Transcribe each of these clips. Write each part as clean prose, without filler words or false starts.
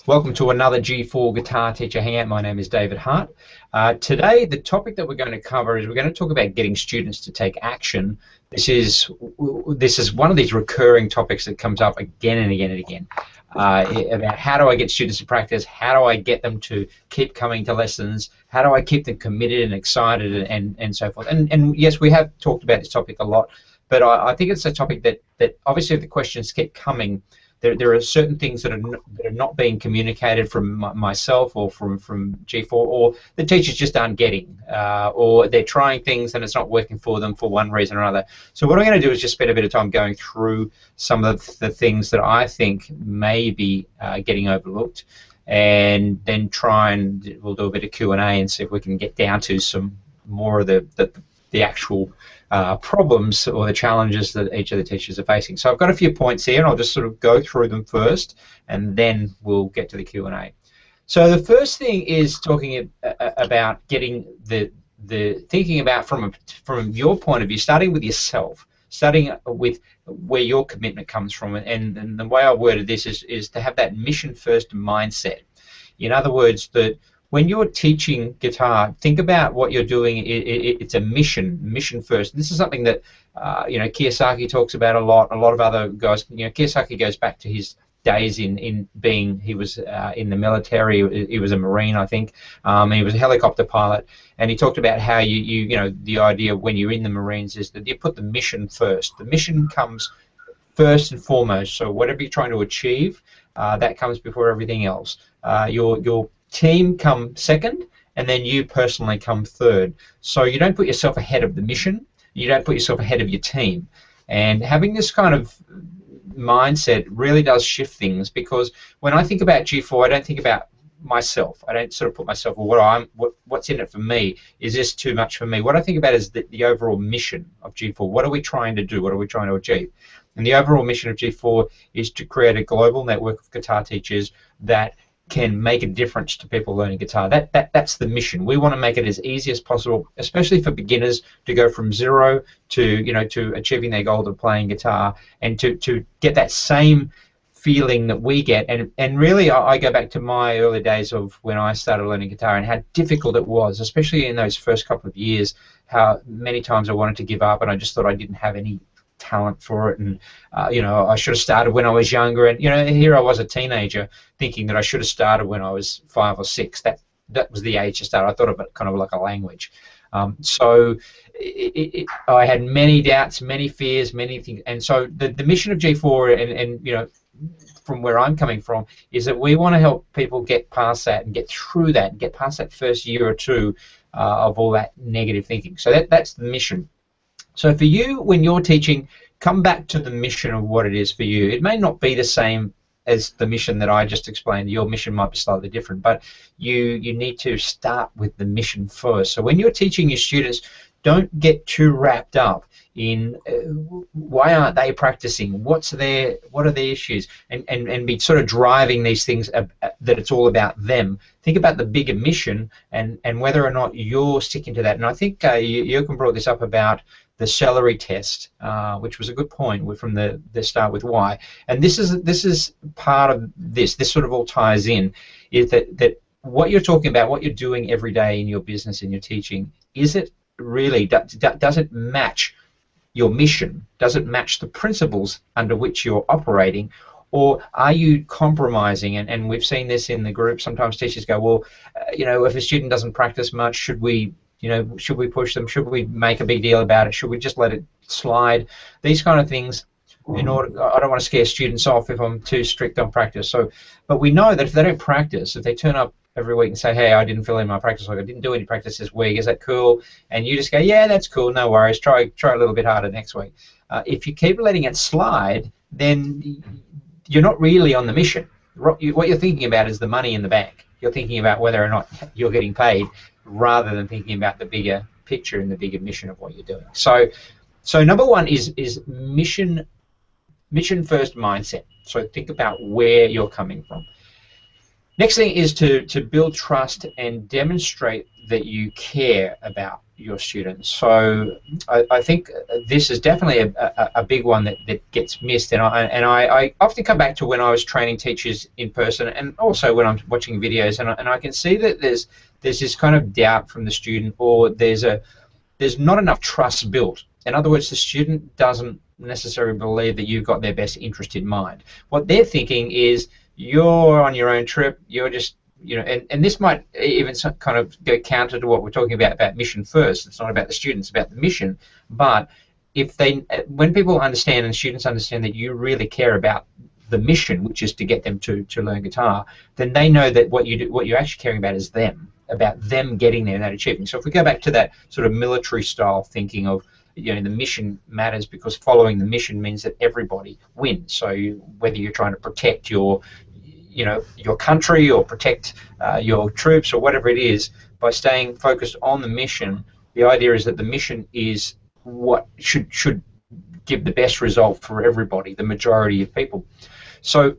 Welcome to another G4 Guitar Teacher Hangout. My name is David Hart. Today, the topic that we're going to cover is we're going to talk about getting students to take action. This is one of these recurring topics that comes up again and again and again. About how do I get students to practice, how do I get them to keep coming to lessons, how do I keep them committed and excited and so forth. And yes, we have talked about this topic a lot, but I think it's a topic that obviously the questions keep coming. There are certain things that are not being communicated from myself or from G4, or the teachers just aren't getting, or they're trying things and it's not working for them for one reason or another. So what I'm going to do is just spend a bit of time going through some of the things that I think may be getting overlooked, and then we'll do a bit of Q&A and see if we can get down to some more of the actual problems or the challenges that each of the teachers are facing. So I've got a few points here, and I'll just sort of go through them first, and then we'll get to the Q&A. So the first thing is talking about getting thinking about from your point of view, starting with yourself, starting with where your commitment comes from, and the way I worded this is to have that mission-first mindset. In other words, that when you're teaching guitar, think about what you're doing. It's a mission first. This is something that Kiyosaki talks about a lot. A lot of other guys, Kiyosaki goes back to his days he was in the military. He was a Marine, I think. He was a helicopter pilot, and he talked about how the idea when you're in the Marines is that you put the mission first. The mission comes first and foremost. So whatever you're trying to achieve, that comes before everything else. Your team come second, and then you personally come third. So you don't put yourself ahead of the mission, you don't put yourself ahead of your team. And having this kind of mindset really does shift things, because when I think about G4, I don't think about myself. I don't sort of put myself, well, what's in it for me? Is this too much for me? What I think about is the overall mission of G4. What are we trying to do? What are we trying to achieve? And the overall mission of G4 is to create a global network of guitar teachers that can make a difference to people learning guitar. That's the mission. We want to make it as easy as possible, especially for beginners, to go from zero to achieving their goal of playing guitar, and to get that same feeling that we get. And really, I go back to my early days of when I started learning guitar and how difficult it was, especially in those first couple of years, how many times I wanted to give up and I just thought I didn't have any talent for it, and I should have started when I was younger, and here I was a teenager thinking that I should have started when I was 5 or 6. That was the age to start. I thought of it kind of like a language. So I had many doubts, many fears, many things, and so the mission of G4 and from where I'm coming from is that we want to help people get past that and get through that and get past that first year or two of all that negative thinking. So that's the mission. So for you, when you're teaching, come back to the mission of what it is for you. It may not be the same as the mission that I just explained. Your mission might be slightly different, but you need to start with the mission first. So when you're teaching your students, don't get too wrapped up in why aren't they practicing, what are their issues, and be sort of driving these things that it's all about them. Think about the bigger mission and whether or not you're sticking to that. And I think Jochen brought this up about the celery test, which was a good point from the start with why. And this is part of this sort of all ties in, is that what you're talking about, what you're doing every day in your business, in your teaching, is it really, does it match your mission? Does it match the principles under which you're operating? Or are you compromising? And we've seen this in the group. Sometimes teachers go, well, if a student doesn't practice much, should we push them? Should we make a big deal about it? Should we just let it slide? These kind of things. I don't want to scare students off if I'm too strict on practice. But we know that if they don't practice, if they turn up every week and say, hey, I didn't fill in my practice log, I didn't do any practice this week, is that cool? And you just go, yeah, that's cool, no worries, try a little bit harder next week. If you keep letting it slide, then you're not really on the mission. What you're thinking about is the money in the bank. You're thinking about whether or not you're getting paid, rather than thinking about the bigger picture and the bigger mission of what you're doing. So number one is mission first mindset. So think about where you're coming from. Next thing is to build trust and demonstrate that you care about your students. So I think this is definitely a big one that gets missed, and I often come back to when I was training teachers in person, and also when I'm watching videos, and I can see that there's this kind of doubt from the student, or there's not enough trust built. In other words, the student doesn't necessarily believe that you've got their best interest in mind. What they're thinking is, you're on your own trip, you're just, and this might even kind of go counter to what we're talking about mission first. It's not about the students, it's about the mission. But when people understand, and students understand, that you really care about the mission, which is to get them to learn guitar, then they know that what you're actually caring about is them, about them getting there and that achieving. So if we go back to that sort of military style thinking of, the mission matters because following the mission means that everybody wins. So whether you're trying to protect your country or protect your troops or whatever it is, by staying focused on the mission, the idea is that the mission is what should give the best result for everybody, the majority of people. So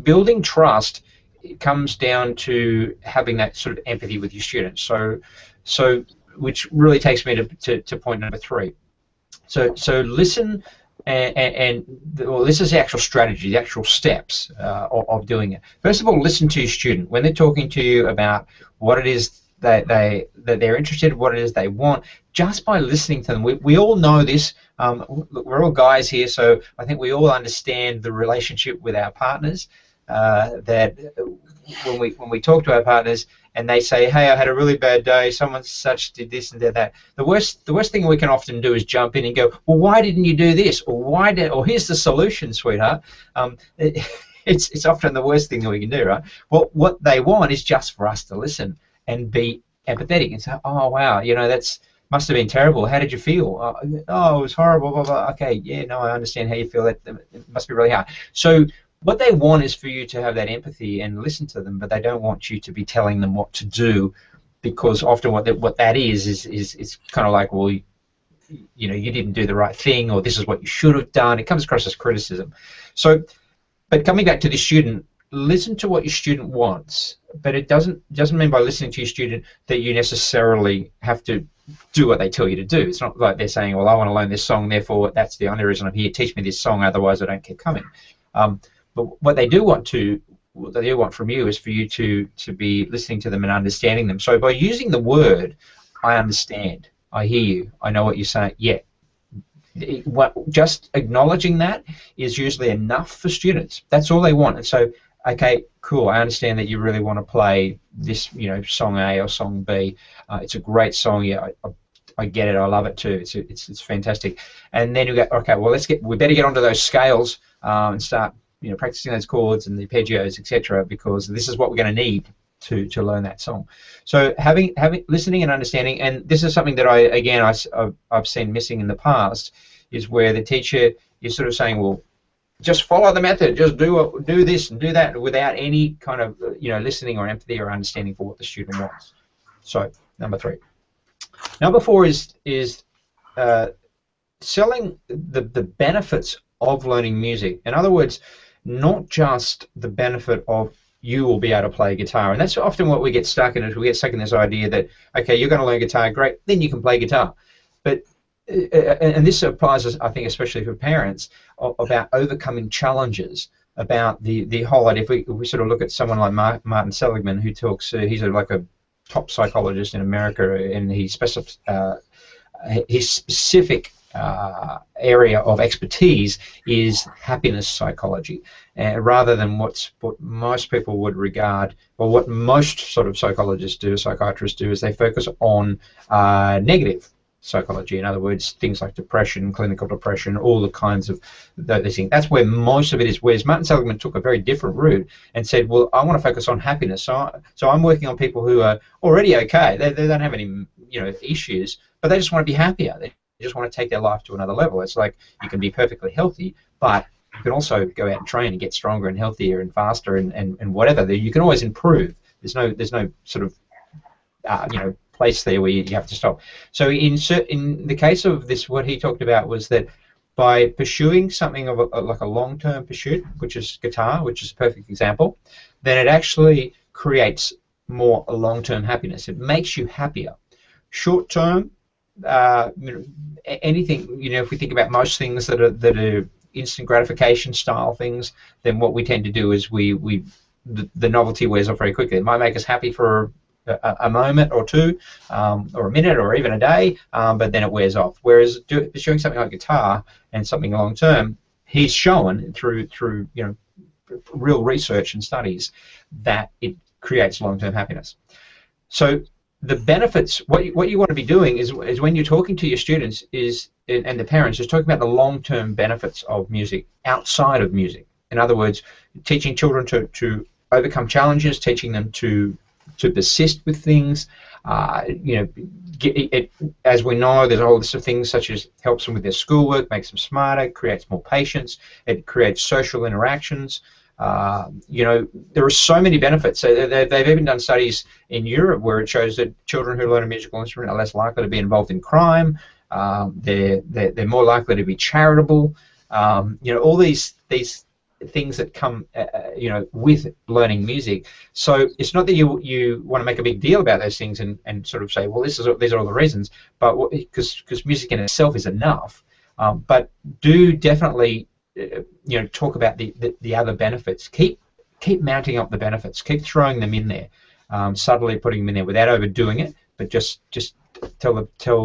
building trust, it comes down to having that sort of empathy with your students. So which really takes me to point number 3. So listen, well, this is the actual strategy, the actual steps of doing it. First of all, listen to your student when they're talking to you about what it is that they're interested in, what it is they want. Just by listening to them, we all know this. Look, we're all guys here, so I think we all understand the relationship with our partners. That when we talk to our partners and they say, hey, I had a really bad day, someone such did this and did that, the worst thing we can often do is jump in and go, well, why didn't you do this, or here's the solution, sweetheart. It's often the worst thing that we can do, right? Well, what they want is just for us to listen and be empathetic and say, oh wow, that's must have been terrible. How did you feel? Oh, it was horrible. Blah, blah. Okay, yeah, no, I understand how you feel. That it must be really hard. So what they want is for you to have that empathy and listen to them, but they don't want you to be telling them what to do, because often what that is kind of like, well, you didn't do the right thing, or this is what you should have done. It comes across as criticism. So, but coming back to the student, listen to what your student wants, but it doesn't mean by listening to your student that you necessarily have to do what they tell you to do. It's not like they're saying, well, I want to learn this song, therefore that's the only reason I'm here. Teach me this song, otherwise I don't keep coming. But what they do want from you is for you to be listening to them and understanding them. So by using the word, I understand, I hear you, I know what you're saying, yeah. Just acknowledging that is usually enough for students. That's all they want. And so, okay, cool, I understand that you really want to play this, song A or song B. It's a great song, yeah, I get it, I love it too. It's fantastic. And then you go, okay, well, we better get onto those scales and start practicing those chords and the arpeggios, etc., because this is what we're going to need to learn that song. So having listening and understanding, and this is something that I've seen missing in the past, is where the teacher is sort of saying, well, just follow the method, just do this and do that, without any kind of listening or empathy or understanding for what the student wants. So number 3. Number 4 is selling the benefits of learning music. In other words, not just the benefit of you will be able to play guitar. And that's often what we get stuck in, is we get stuck in this idea that, okay, you're going to learn guitar, great, then you can play guitar. But and this applies, I think, especially for parents, about overcoming challenges, about the whole idea. If we sort of look at someone like Martin Seligman, who talks, he's like a top psychologist in America, and his specific area of expertise is happiness psychology, rather than what most people would regard, or what most sort of psychologists do, psychiatrists do, is they focus on negative psychology. In other words, things like depression, clinical depression, all the kinds of those things. That's where most of it is. Whereas Martin Seligman took a very different route and said, well, I want to focus on happiness. So I'm working on people who are already okay. They don't have any issues, but they just want to be happier. They just want to take their life to another level. It's like you can be perfectly healthy, but you can also go out and train and get stronger and healthier and faster and whatever. You can always improve. There's no sort of place there where you have to stop. So in the case of this, what he talked about was that by pursuing something of like a long-term pursuit, which is guitar, which is a perfect example, then it actually creates more long-term happiness. It makes you happier. Short-term, anything, if we think about most things that are instant gratification style things, then what we tend to do is the novelty wears off very quickly. It might make us happy for a moment or two, or a minute, or even a day, but then it wears off. Whereas doing something like guitar and something long term, he's shown through real research and studies that it creates long term happiness. So the benefits, what you want to be doing is when you're talking to your students and the parents, is talking about the long term benefits of music outside of music. In other words, teaching children to overcome challenges, teaching them to persist with things. As we know, there's a whole list of things such as helps them with their schoolwork, makes them smarter, creates more patience, it creates social interactions. There are so many benefits. So they've even done studies in Europe where it shows that children who learn a musical instrument are less likely to be involved in crime. They're more likely to be charitable. All these things that come with learning music. So it's not that you want to make a big deal about those things and sort of say, well, these are all the reasons, but because music in itself is enough. But do definitely talk about the other benefits. Keep mounting up the benefits. Keep throwing them in there, subtly putting them in there without overdoing it, but just tell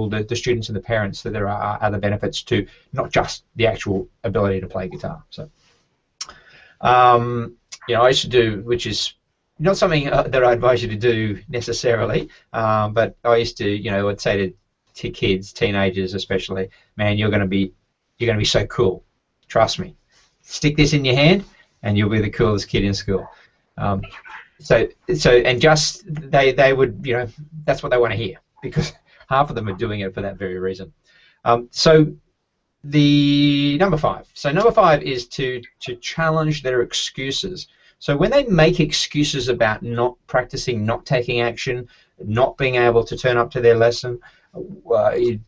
the students and the parents that there are other benefits to not just the actual ability to play guitar. So I used to do, which is not something that I advise you to do necessarily, but I used to, I'd say to kids, teenagers especially, man, you're going to be so cool. Trust me. Stick this in your hand, and you'll be the coolest kid in school. And just they would, that's what they want to hear, because half of them are doing it for that very reason. So number five is to challenge their excuses. So when they make excuses about not practicing, not taking action, not being able to turn up to their lesson,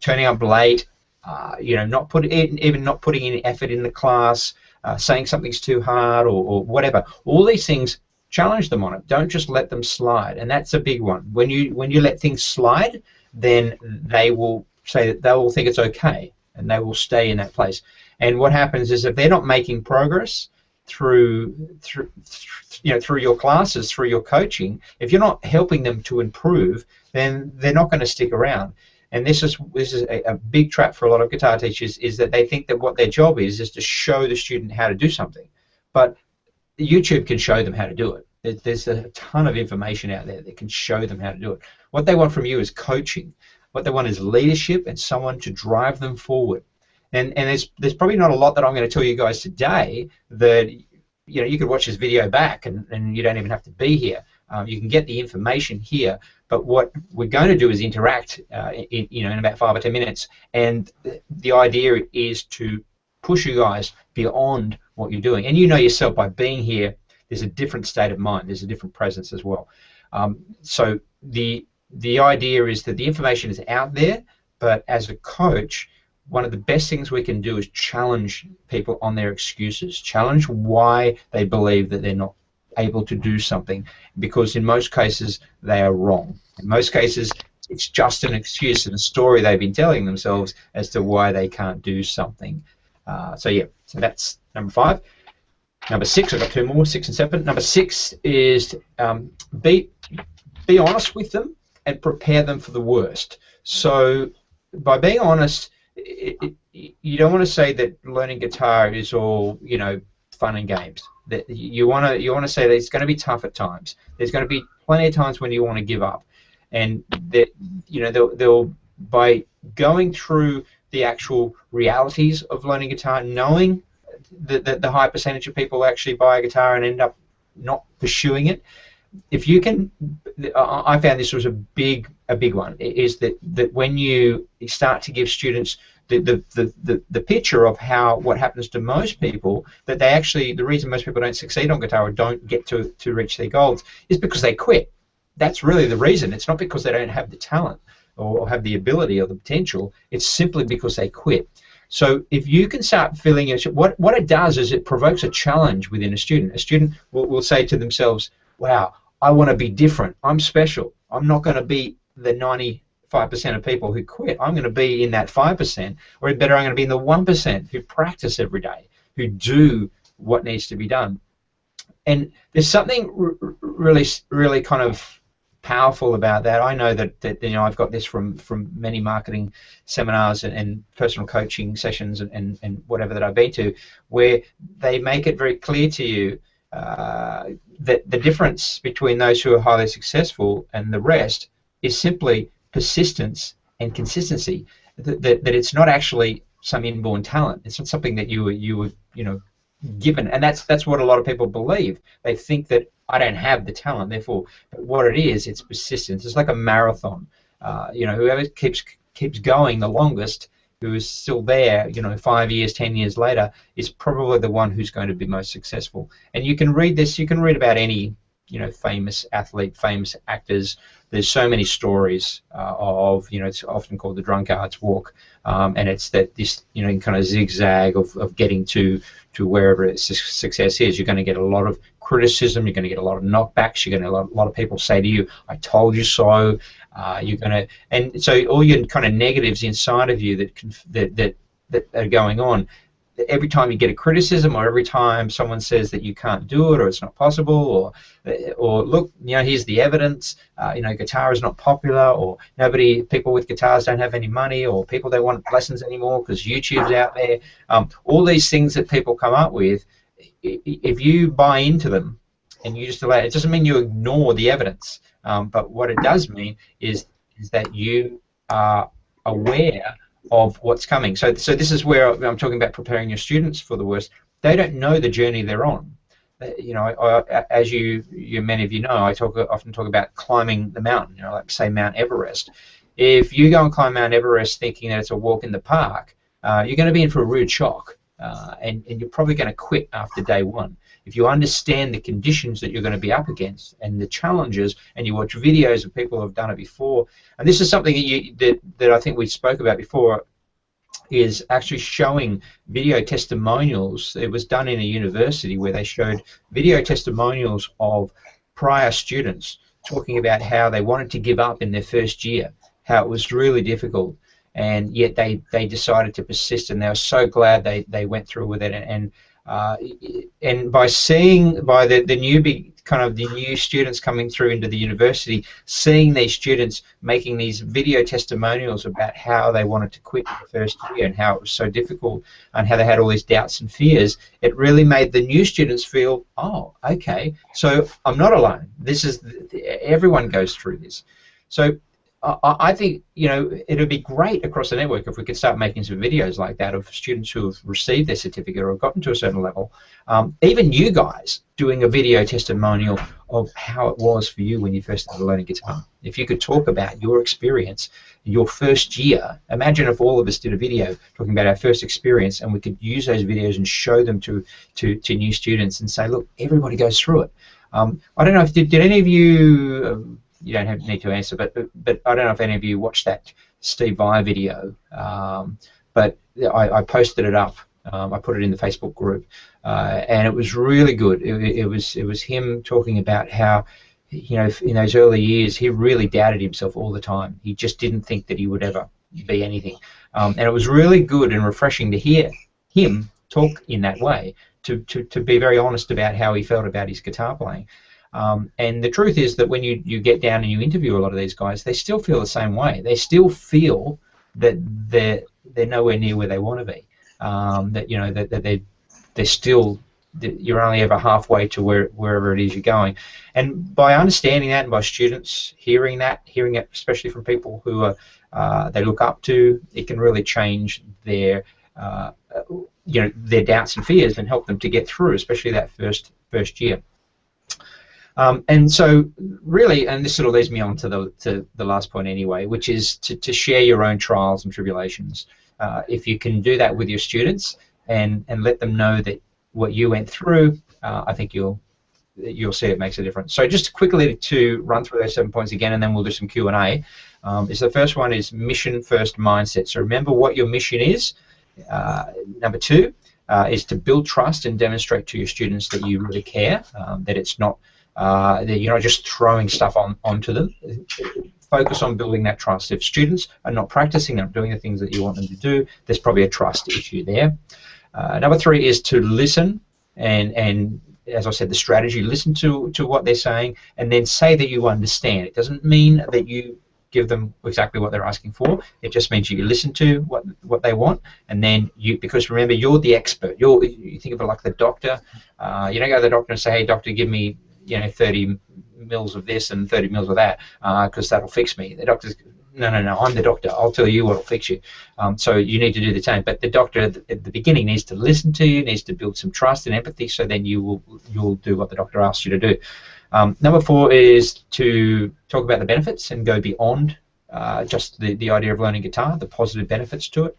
turning up late, not putting any effort in the class, saying something's too hard or whatever, all these things, challenge them on it. Don't just let them slide, and that's a big one. When you let things slide, then they will say that they will think it's okay, and they will stay in that place. And what happens is, if they're not making progress through your classes, through your coaching, if you're not helping them to improve, then they're not going to stick around. And this is a big trap for a lot of guitar teachers, is that they think that what their job is to show the student how to do something. But YouTube can show them how to do it. There's a ton of information out there that can show them how to do it. What they want from you is coaching. What they want is leadership and someone to drive them forward. And there's probably not a lot that I'm going to tell you guys today that you could watch this video back and you don't even have to be here. You can get the information here. But what we're going to do is interact in about 5 or 10 minutes. And the idea is to push you guys beyond what you're doing. And you know yourself, by being here, there's a different state of mind. There's a different presence as well. So the idea is that the information is out there, but as a coach, one of the best things we can do is challenge people on their excuses, challenge why they believe that they're not able to do something, because in most cases they are wrong. In most cases it's just an excuse and a story they've been telling themselves as to why they can't do something. So that's number 5. Number 6, I've got 2 more, 6 and 7. Number 6 is be honest with them and prepare them for the worst. So by being honest, you don't want to say that learning guitar is all fun and games. That you want to say that it's going to be tough at times. There's going to be plenty of times when you want to give up, and that they'll by going through the actual realities of learning guitar, knowing that the high percentage of people actually buy a guitar and end up not pursuing it. If you can, I found this was a big one, is that when you start to give students the picture of what happens to most people, that they actually, the reason most people don't succeed on guitar or don't get to reach their goals is because they quit. That's really the reason. It's not because they don't have the talent or have the ability or the potential. It's simply because they quit. So if you can start feeling it, what it does is it provokes a challenge within a student. A student will say to themselves, wow, I want to be different. I'm special. I'm not going to be the 95% of people who quit. I'm going to be in that 5%, or better, I'm going to be in the 1% who practice every day, who do what needs to be done. And there's something really kind of powerful about that. I know that I've got this from many marketing seminars and personal coaching sessions and whatever that I've been to, where they make it very clear to you that the difference between those who are highly successful and the rest is simply persistence and consistency. That it's not actually some inborn talent. It's not something that you were given, and that's what a lot of people believe. They think that I don't have the talent, therefore. But what it is, it's persistence. It's like a marathon. Whoever keeps going the longest, who is still there, 5 years, 10 years later, is probably the one who's going to be most successful. And you can read this. You can read about any famous athlete, famous actors. There's so many stories of, it's often called the drunkard's walk, and it's that this, kind of zigzag of getting to wherever success is. You're going to get a lot of criticism. You're going to get a lot of knockbacks. You're going to get a lot of people say to you, "I told you so." And so all your kind of negatives inside of you that are going on. Every time you get a criticism, or every time someone says that you can't do it, or it's not possible, or look, here's the evidence, guitar is not popular, or people with guitars don't have any money, or people don't want lessons anymore because YouTube's out there. All these things that people come up with, if you buy into them and you just allow it, doesn't mean you ignore the evidence, but what it does mean is that you are aware of what's coming. So this is where I'm talking about preparing your students for the worst. They don't know the journey they're on. As many of you know, I often talk about climbing the mountain. Like say Mount Everest. If you go and climb Mount Everest thinking that it's a walk in the park, you're going to be in for a rude shock, and you're probably going to quit after day one. If you understand the conditions that you're going to be up against and the challenges, and you watch videos of people who have done it before, and this is something that I think we spoke about before, is actually showing video testimonials. It was done in a university where they showed video testimonials of prior students talking about how they wanted to give up in their first year, how it was really difficult, and yet they decided to persist, and they were so glad they went through with it. And by the new students coming through into the university, seeing these students making these video testimonials about how they wanted to quit the first year and how it was so difficult and how they had all these doubts and fears, it really made the new students feel, oh, okay, so I'm not alone. Everyone goes through this. So I think it would be great across the network if we could start making some videos like that of students who have received their certificate or have gotten to a certain level. Even you guys doing a video testimonial of how it was for you when you first started learning guitar. If you could talk about your experience, your first year. Imagine if all of us did a video talking about our first experience, and we could use those videos and show them to new students and say, look, everybody goes through it. I don't know if did any of you. You don't need to answer, but I don't know if any of you watched that Steve Vai video, but I posted it up. I put it in the Facebook group, and it was really good. It was him talking about how, in those early years, he really doubted himself all the time. He just didn't think that he would ever be anything, and it was really good and refreshing to hear him talk in that way, to be very honest about how he felt about his guitar playing. And the truth is that when you get down and you interview a lot of these guys, they still feel the same way. They still feel that they're nowhere near where they want to be. That they're still, you're only ever halfway to wherever it is you're going. And by understanding that, and by students hearing it, especially from people who they look up to, it can really change their doubts and fears and help them to get through, especially that first year. And so really, and this sort of leads me on to the last point anyway, which is to share your own trials and tribulations. If you can do that with your students and let them know that what you went through, I think you'll see it makes a difference. So just quickly to run through those 7 points again, and then we'll do some Q&A. The first one is mission first mindset. So remember what your mission is. Number 2 is to build trust and demonstrate to your students that you really care, that it's not that you're not just throwing stuff onto them. Focus on building that trust. If students are not practicing, not doing the things that you want them to do, there's probably a trust issue there. Number 3 is to listen, and as I said, the strategy, listen to what they're saying, and then say that you understand. It doesn't mean that you give them exactly what they're asking for. It just means you listen to what they want, and then because remember, you're the expert. You think of it like the doctor. You don't go to the doctor and say, hey, doctor, give me 30 mils of this and 30 mils of that, because that'll fix me. The doctor's, no, I'm the doctor. I'll tell you what'll fix you. So you need to do the same. But the doctor at the beginning needs to listen to you, needs to build some trust and empathy, so then you'll do what the doctor asks you to do. Number 4 is to talk about the benefits and go beyond just the idea of learning guitar, the positive benefits to it.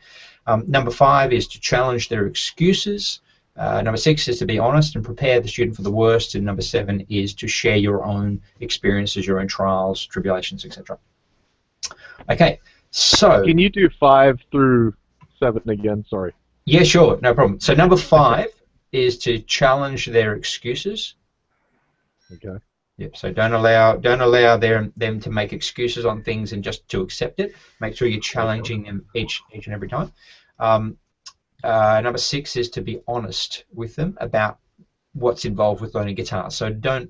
Number 5 is to challenge their excuses. Number 6 is to be honest and prepare the student for the worst. And number 7 is to share your own experiences, your own trials, tribulations, etc. Okay, so... Can you do 5 through 7 again? Sorry. Yeah, sure, no problem. So number 5 is to challenge their excuses. Okay. Yep. So don't allow them to make excuses on things and just to accept it. Make sure you're challenging them each and every time. Number 6 is to be honest with them about what's involved with learning guitar. So don't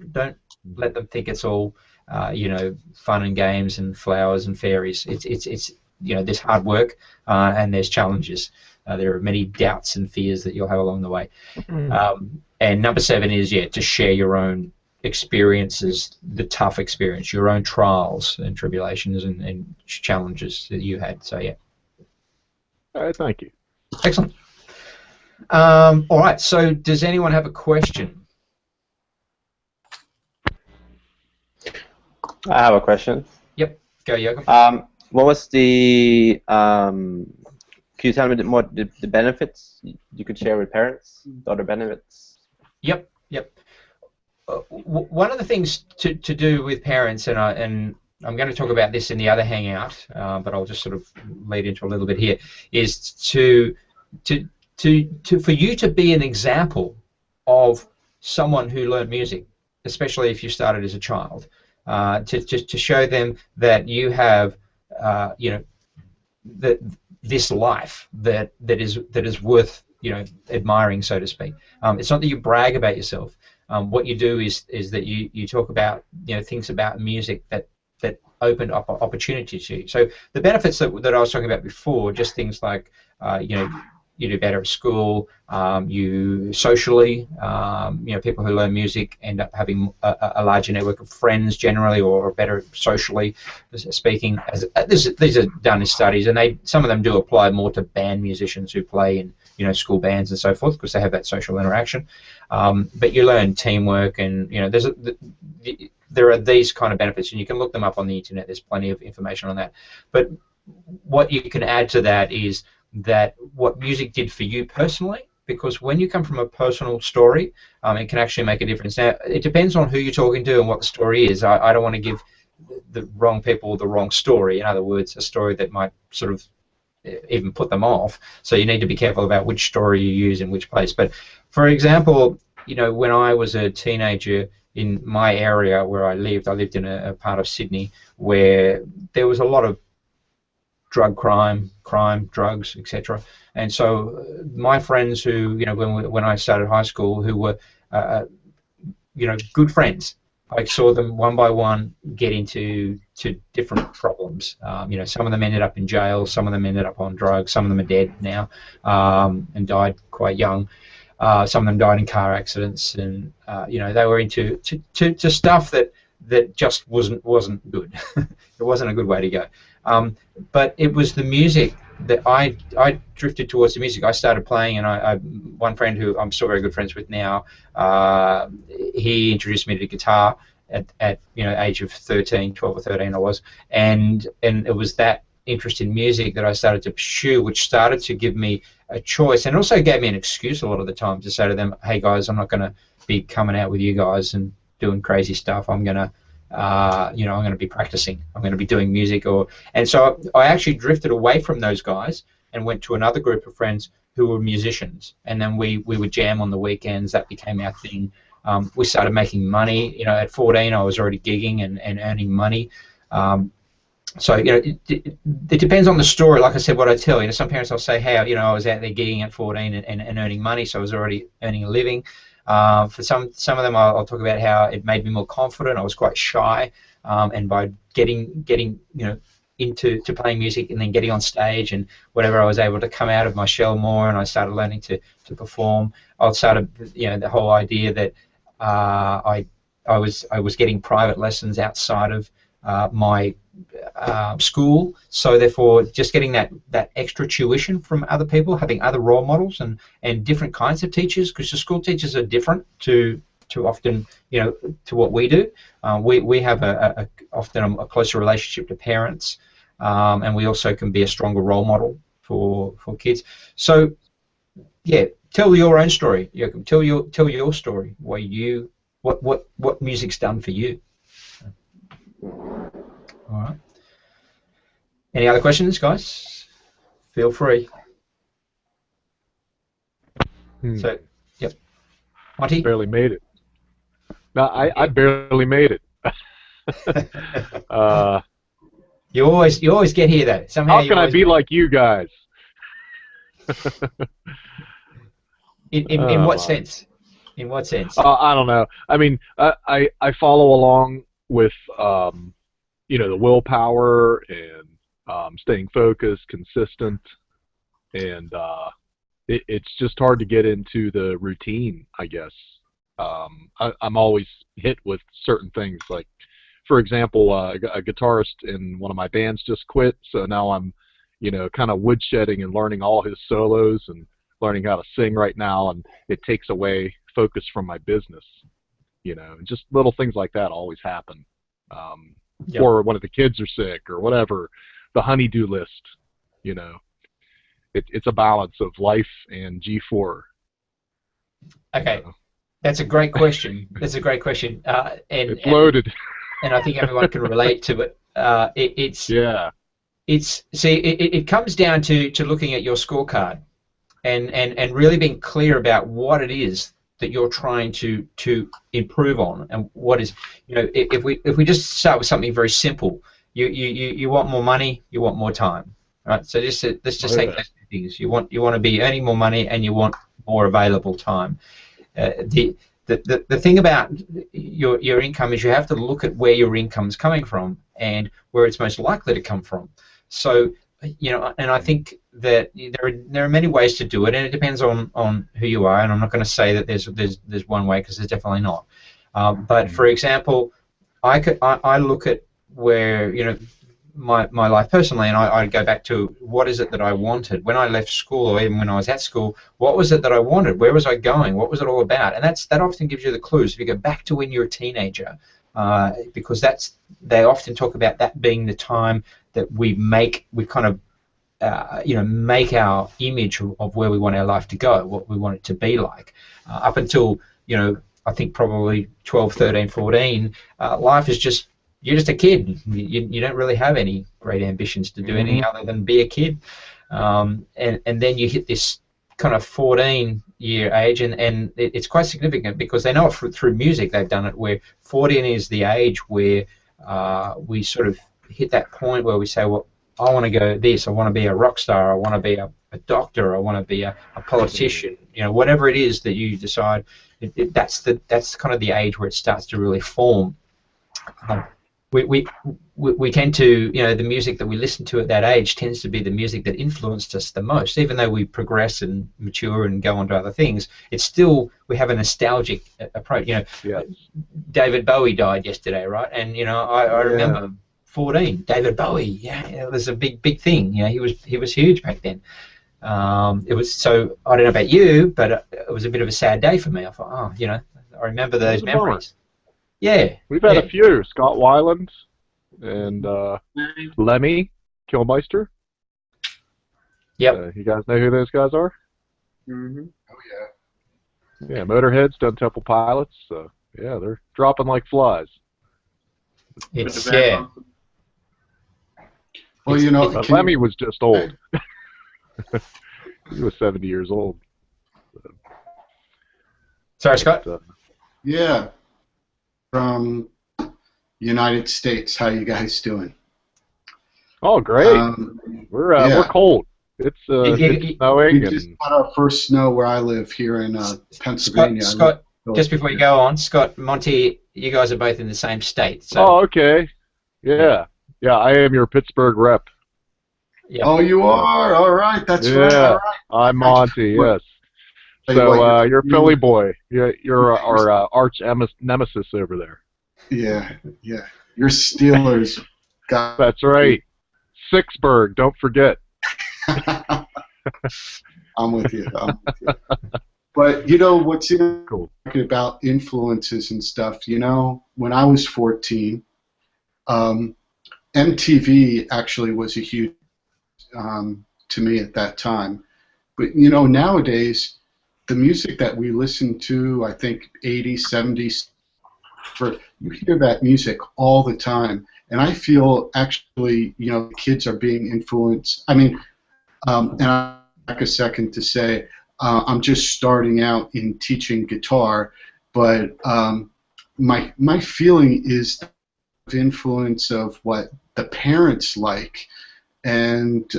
let them think it's all fun and games and flowers and fairies. It's there's hard work and there's challenges. There are many doubts and fears that you'll have along the way. And number 7 is to share your own experiences, the tough experience, your own trials and tribulations and challenges that you had. So yeah. All right, thank you. Excellent. All right, so does anyone have a question? I have a question. Yep, go Joachim. What was the, can you tell me more the benefits you could share with parents, the other benefits? Yep. One of the things to do with parents, and I'm going to talk about this in the other hangout, but I'll just sort of lead into a little bit here, is for you to be an example of someone who learned music, especially if you started as a child, to show them that you have, this life that is worth admiring, so to speak. It's not that you brag about yourself. What you do is that you talk about things about music that opened up opportunities to you. So the benefits that I was talking about before, just things like you do better at school, you socially, people who learn music end up having a larger network of friends generally, or better socially speaking. These are done in studies, and some of them do apply more to band musicians who play in school bands and so forth, because they have that social interaction. But you learn teamwork, and there are these kind of benefits, and you can look them up on the internet. There's plenty of information on that. But what you can add to that is that what music did for you personally, because when you come from a personal story, it can actually make a difference. Now, it depends on who you're talking to and what the story is. I don't want to give the wrong people the wrong story. In other words, a story that might sort of even put them off. So you need to be careful about which story you use in which place. But for example, when I was a teenager in my area where I lived in a part of Sydney where there was a lot of drug crime, drugs, etc. And so my friends who, when I started high school, who were, good friends, I saw them one by one get into different problems. Some of them ended up in jail, some of them ended up on drugs, some of them are dead now and died quite young. Some of them died in car accidents, and they were into stuff that just wasn't good. It wasn't a good way to go. But it was the music that I drifted towards the music. I started playing, and one friend who I'm still very good friends with now, he introduced me to guitar at age of 13, 12 or 13 I was, and it was that interest in music that I started to pursue, which started to give me a choice, and also gave me an excuse a lot of the time to say to them, hey guys, I'm not going to be coming out with you guys and doing crazy stuff. I'm going to I'm going to be practicing. I'm going to be doing music. And so I actually drifted away from those guys and went to another group of friends who were musicians. And then we would jam on the weekends. That became our thing. We started making money. You know, at 14, I was already gigging and earning money. So, you know, it depends on the story. Like I said, what I tell, you know, some parents will say, hey, you know, I was out there gigging at 14 and earning money, so I was already earning a living. For some of them, I'll talk about how it made me more confident. I was quite shy, and by getting you know, into playing music and then getting on stage and whatever, I was able to come out of my shell more, and I started learning to perform. I started, you know, the whole idea that I was getting private lessons outside of my school, so therefore just getting that extra tuition from other people, having other role models and different kinds of teachers, because the school teachers are different to often, you know, to what we do. We have often a closer relationship to parents, and we also can be a stronger role model for kids. So yeah, tell your own story. Tell your story. What music's done for you. All right. Any other questions, guys? Feel free. So, yep. Monty? Barely made it. No, I barely made it. You always get here though. Somehow. How can I be like you guys? In what sense? In what sense? I don't know. I mean, I follow along with you know, the willpower and staying focused, consistent, and it's just hard to get into the routine, I guess. I'm always hit with certain things. Like, for example, a guitarist in one of my bands just quit, so now I'm, you know, kind of woodshedding and learning all his solos and learning how to sing right now, and it takes away focus from my business, you know, and just little things like that always happen. Yep. Or one of the kids are sick or whatever, the honey-do list, you know. It's a balance of life and G4. Okay, you know. That's a great question. That's a great question. And it's loaded. And I think everyone can relate to it. It comes down to looking at your scorecard and really being clear about what it is that you're trying to improve on, and what is, you know, if we just start with something very simple, you want more money, you want more time, right? So let's just take those two things. You want to be earning more money, and you want more available time. The thing about your income is you have to look at where your income's coming from and where it's most likely to come from. So, you know, and I think that there are many ways to do it, and it depends on who you are. And I'm not going to say that there's one way, because there's definitely not. But for example, I look at where, you know, my life personally, and I go back to what is it that I wanted when I left school, or even when I was at school. What was it that I wanted? Where was I going? What was it all about? And that often gives you the clues. If you go back to when you're a teenager, because they often talk about that being the time that we kind of you know, make our image of where we want our life to go, what we want it to be like. Up until, you know, I think probably 12, 13, 14, life is just, you're just a kid. You don't really have any great ambitions to do anything other than be a kid. And then you hit this kind of 14-year age, and it's quite significant, because they know it through music. They've done it where 14 is the age where we sort of hit that point where we say, well, I want to go this, I want to be a rock star, I want to be a doctor, I want to be a politician, you know, whatever it is that you decide, that's kind of the age where it starts to really form. We tend to, you know, the music that we listen to at that age tends to be the music that influenced us the most. Even though we progress and mature and go on to other things, it's still, we have a nostalgic approach. You know, David Bowie died yesterday, right? And, you know, I remember 14, David Bowie, yeah, it was a big thing. You know, he was huge back then. It was, so I don't know about you, but it was a bit of a sad day for me. I thought, oh, you know, I remember those memories. Yeah, we've had a few. Scott Weiland and Lemmy Kilmister. Yep. You guys know who those guys are? Mm-hmm. Oh yeah. Yeah, Motorhead, Stone Temple Pilots. So yeah, they're dropping like flies. It's yeah. Well, you know, But Lemmy was just old. He was 70 years old. Sorry, Scott. Yeah, from United States. How you guys doing? Oh, great. We're Yeah, cold. It's You- we snowing just and got our first snow where I live here in Scott, Pennsylvania. I live Scott, in just before you Philadelphia. go on, Scott, Monty, you guys are both in the same state, so oh, okay. yeah, Yeah. Yeah, I am your Pittsburgh rep. yep. Oh, you So, are? All right, that's right. All yeah, right. I'm I tell Monty, you what, yes. tell you what, So you're a Philly boy. You're you're- our arch nemesis over there. yeah, yeah. Your Steelers got. That's right. Sixburg, don't forget. I'm with you. I'm with you. But you know what's Cool. talking about influences and stuff. You know, when I was 14, um, MTV actually was a huge to me at that time. But you know, nowadays, the music that we listen to, I think 80s, 70s, for you hear that music all the time, and I feel actually, you know, kids are being influenced. I mean, and I'll back a second to say I'm just starting out in teaching guitar, but my feeling is the influence of what the parents like, and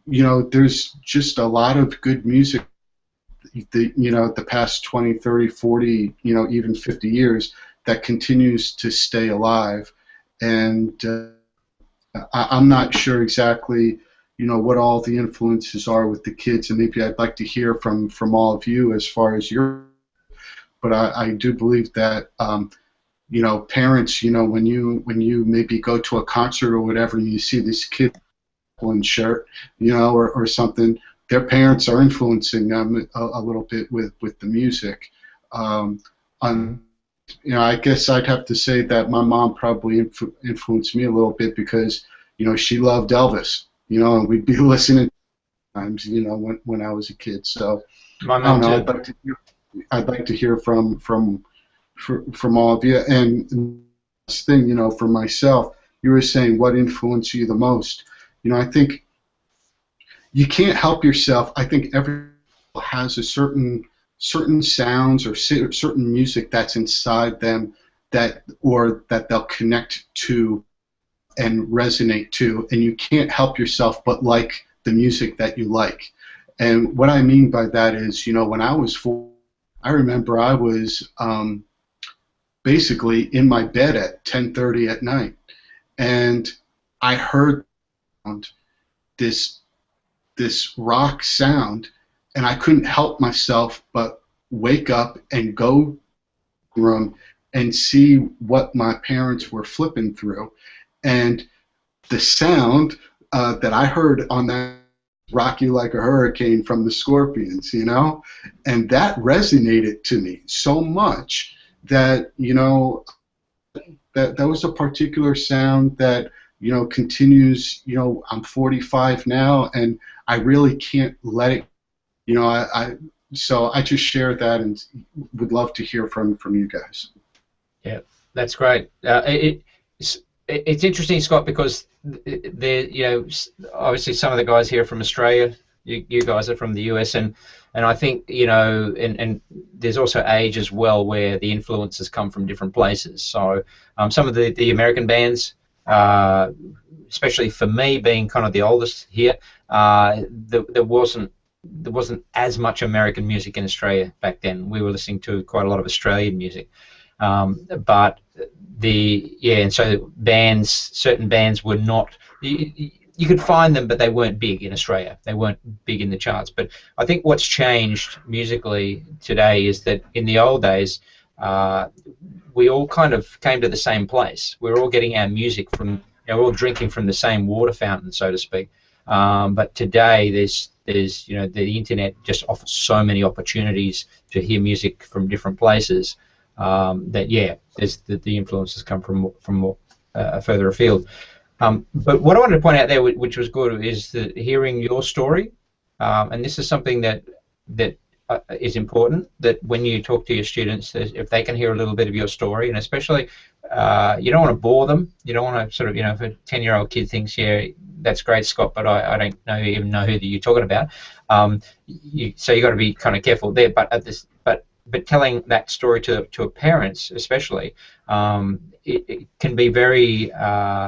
you know, there's just a lot of good music. You know, the past 20, 30, 40, you know, even 50 years that continues to stay alive, and I'm not sure exactly, you know, what all the influences are with the kids, and maybe I'd like to hear from all of you as far as your. But I do believe that you know, parents, you know, when you maybe go to a concert or whatever, and you see this kid in shirt, you know, or something, their parents are influencing them a little bit with the music. On You know, I guess I'd have to say that my mom probably influenced me a little bit because, you know, she loved Elvis, you know, and we'd be listening times, you know, when I was a kid. So My I don't mum know. too. I'd like to hear from all of you. And this thing, you know, for myself, you were saying what influenced you the most. You know, I think you can't help yourself. I think everyone has a certain sounds or certain music that's inside them that they'll connect to and resonate to, and you can't help yourself but like the music that you like. And what I mean by that is, you know, when I was 4, I remember I was basically in my bed at 10:30 at night, and I heard this this rock sound, and I couldn't help myself but wake up and go to the room and see what my parents were flipping through, and the sound that I heard on that "Rock You Like a Hurricane" from the Scorpions, you know, and that resonated to me so much that, you know, that was a particular sound that, you know, continues. You know, I'm 45 now, and I really can't let it. You know, so I just shared that and would love to hear from you guys. Yeah, that's great. It's interesting, Scott, because you know, obviously some of the guys here are from Australia. You guys are from the US, and I think, you know, and there's also age as well where the influences come from different places. So some of the American bands, especially for me being kind of the oldest here, there wasn't as much American music in Australia back then. We were listening to quite a lot of Australian music. But and so certain bands were not. You could find them, but they weren't big in Australia. They weren't big in the charts. But I think what's changed musically today is that in the old days, we all kind of came to the same place. We're all getting our music from, you know, we're all drinking from the same water fountain, so to speak. But today, there's you know, the internet just offers so many opportunities to hear music from different places. That yeah, the influences come from further afield. But what I wanted to point out there, which was good, is that hearing your story, and this is something that is important. That when you talk to your students, if they can hear a little bit of your story, and especially you don't want to bore them. You don't want to sort of, you know, if a 10-year-old kid thinks, yeah, that's great, Scott, but I don't even know who you're talking about. So you got to be kind of careful there. But but telling that story to parents, especially, it can be very.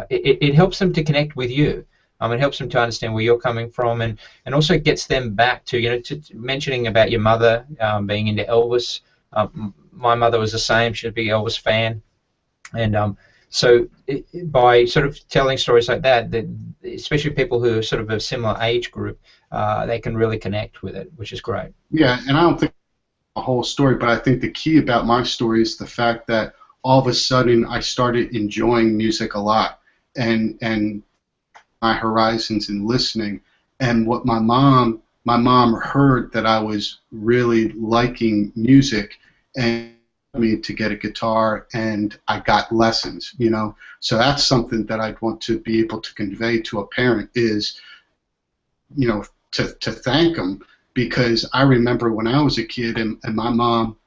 It helps them to connect with you. It helps them to understand where you're coming from, and also gets them back to, to mentioning about your mother being into Elvis. My mother was the same; she's a big Elvis fan, and so by sort of telling stories like that, especially people who are sort of a similar age group, they can really connect with it, which is great. Yeah, and I don't think a whole story, but I think the key about my story is the fact that all of a sudden I started enjoying music a lot, and my horizons in listening, and what my mom heard that I was really liking music, and me to get a guitar, and I got lessons, so that's something that I'd want to be able to convey to a parent is, to thank them, because I remember when I was a kid and my mom,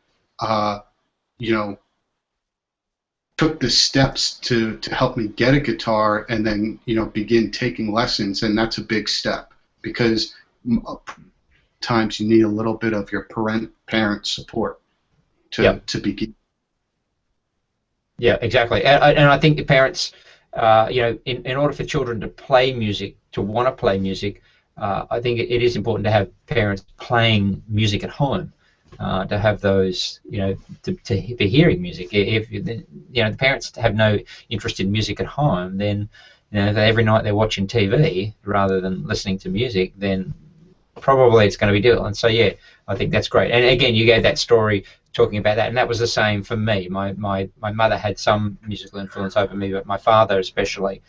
took the steps to help me get a guitar and then, begin taking lessons, and that's a big step, because times you need a little bit of your parent support to begin. Yeah, exactly, and I think the parents, in order for children to play music, to want to play music, I think it is important to have parents playing music at home, to have those, to be hearing music. If the parents have no interest in music at home, then every night they're watching TV rather than listening to music, then probably it's going to be difficult. And so yeah, I think that's great. And again, you gave that story talking about that, and that was the same for me. My mother had some musical influence over me, but my father especially,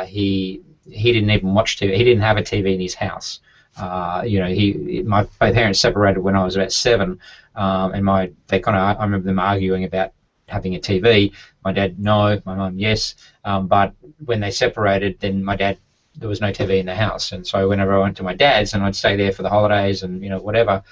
he didn't even watch TV. He didn't have a TV in his house. My parents separated when I was about 7, and I remember them arguing about having a TV. My dad, no. My mum, yes. But when they separated, then there was no TV in the house, and so whenever I went to my dad's and I'd stay there for the holidays and whatever,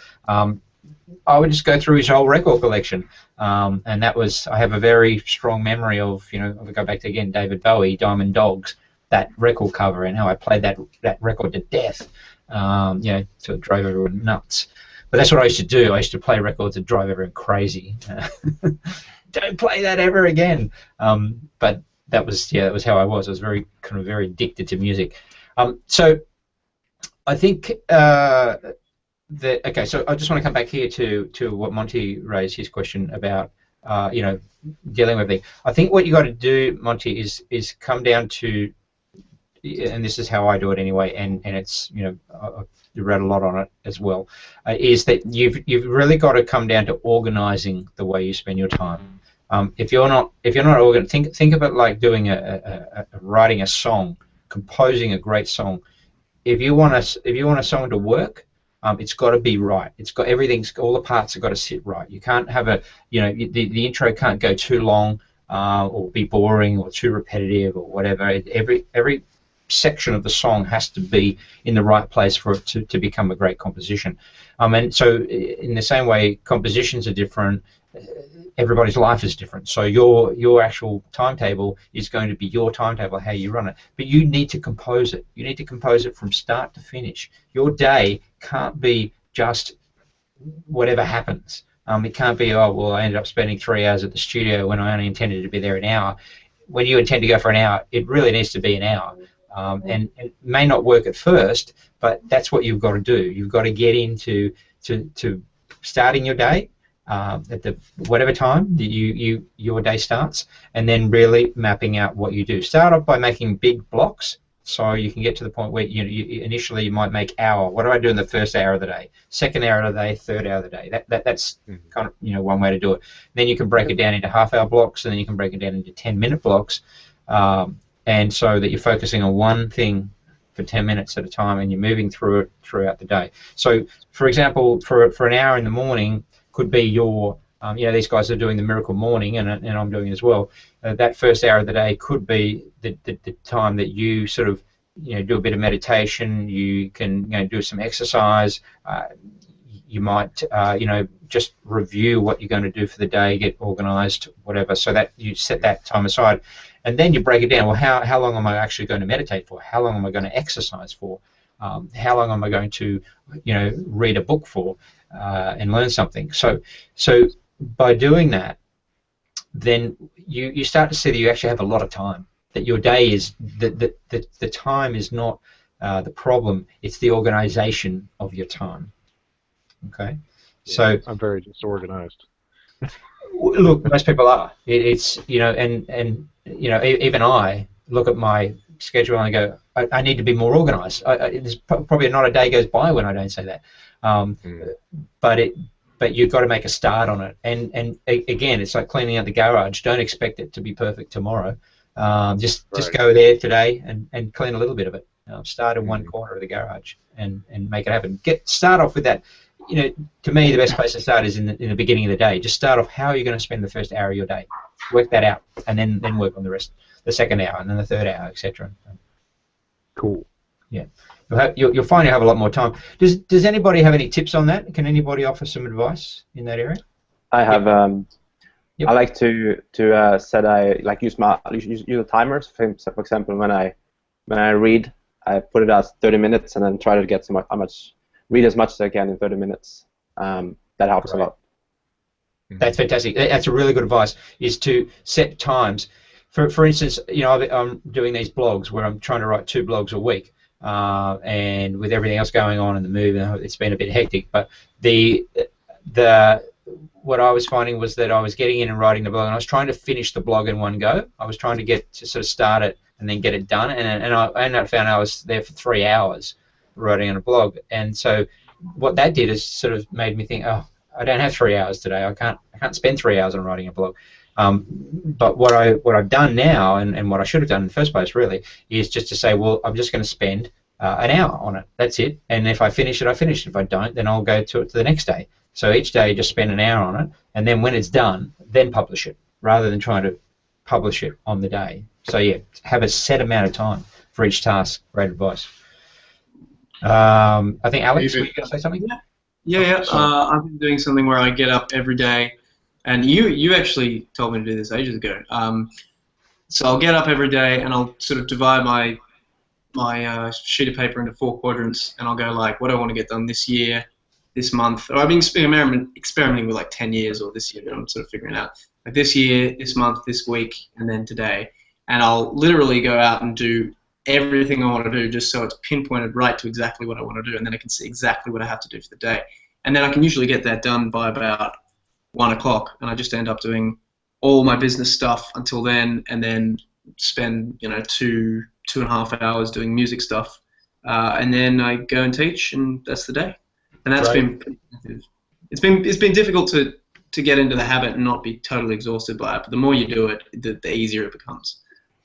I would just go through his whole record collection, and I have a very strong memory of, I would go back to, again, David Bowie, Diamond Dogs, that record cover, and how I played that record to death, so it drove everyone nuts. But that's what I used to do. I used to play records that drive everyone crazy. Don't play that ever again. But that was how I was. I was very addicted to music. So I think okay. So I just want to come back here to what Monty raised, his question about dealing with it. I think what you got to do, Monty, is come down to, and this is how I do it anyway, and it's I've read a lot on it as well, is that you've really got to come down to organizing the way you spend your time. If you're not organized, think of it like doing writing a song, composing a great song. If you want a song to work, it's got to be right. All the parts have got to sit right. You can't have the intro can't go too long, or be boring or too repetitive or whatever. Every section of the song has to be in the right place for it to become a great composition. And so in the same way, compositions are different. Everybody's life is different. So your actual timetable is going to be your timetable, how you run it. But you need to compose it. You need to compose it from start to finish. Your day can't be just whatever happens. It can't be, oh, well, I ended up spending 3 hours at the studio when I only intended to be there an hour. When you intend to go for an hour, it really needs to be an hour. And it may not work at first, but that's what you've got to do. You've got to get into to starting your day at the whatever time that your day starts, and then really mapping out what you do. Start off by making big blocks, so you can get to the point where you initially you might make hour. What do I do in the first hour of the day? Second hour of the day, third hour of the day. That's kind of one way to do it. Then you can break it down into half-hour blocks, and then you can break it down into 10-minute blocks. And so that you're focusing on one thing for 10 minutes at a time, and you're moving through it throughout the day. So, for example, for an hour in the morning could be your, these guys are doing the Miracle Morning, and I'm doing it as well. That first hour of the day could be the time that you sort of, do a bit of meditation. You can, do some exercise. You might, just review what you're going to do for the day, get organized, whatever, so that you set that time aside. And then you break it down. Well, how long am I actually going to meditate for? How long am I going to exercise for? How long am I going to, read a book for and learn something? So by doing that, then you start to see that you actually have a lot of time. That your day is the time is not the problem; it's the organization of your time. Okay, Yeah, so I'm very disorganized. look, most people are. It's even I look at my schedule and I go, I need to be more organized. There's probably not a day goes by when I don't say that. But you've got to make a start on it. And again, it's like cleaning out the garage. Don't expect it to be perfect tomorrow. Just go there today and clean a little bit of it. Start in one corner of the garage and make it happen. Start off with that. To me, the best place to start is in the beginning of the day. Just start off how are you going to spend the first hour of your day. Work that out, and then work on the rest, the second hour, and then the third hour, etc. Cool. Yeah, you'll find you have a lot more time. Does anybody have any tips on that? Can anybody offer some advice in that area? I have. Yep. I like to use the timers. For example, when I read, I put it as 30 minutes, and then try to get read as much as I can in 30 minutes. That helps a lot. That's fantastic. That's a really good advice. Is to set times. For instance, I'm doing these blogs where I'm trying to write 2 blogs a week, and with everything else going on in the move, it's been a bit hectic. But what I was finding was that I was getting in and writing the blog, and I was trying to finish the blog in one go. I was trying to get to sort of start it and then get it done, and I ended up found I was there for 3 hours writing on a blog. And so what that did is sort of made me think, oh, I don't have 3 hours today. I can't spend 3 hours on writing a blog. But what I've done now, and what I should have done in the first place really, is just to say, well, I'm just going to spend an hour on it. That's it. And if I finish it, I finish it. If I don't, then I'll go to it to the next day. So each day, just spend an hour on it, and then when it's done, then publish it, rather than trying to publish it on the day. So yeah, have a set amount of time for each task. Great advice. I think Alex, were you going to say something? Yeah. I've been doing something where I get up every day, and you actually told me to do this ages ago. So I'll get up every day, and I'll sort of divide my sheet of paper into 4 quadrants, and I'll go like, what do I want to get done this year, this month? Or I've been experimenting with like 10 years or this year, but I'm sort of figuring it out. Like this year, this month, this week, and then today. And I'll literally go out and do everything I want to do just so it's pinpointed right to exactly what I want to do, and then I can see exactly what I have to do for the day. And then I can usually get that done by about 1 o'clock, and I just end up doing all my business stuff until then, and then spend 2.5 hours doing music stuff, and then I go and teach, and that's the day. And that's been it's been difficult to get into the habit and not be totally exhausted by it. But the more you do it, the easier it becomes.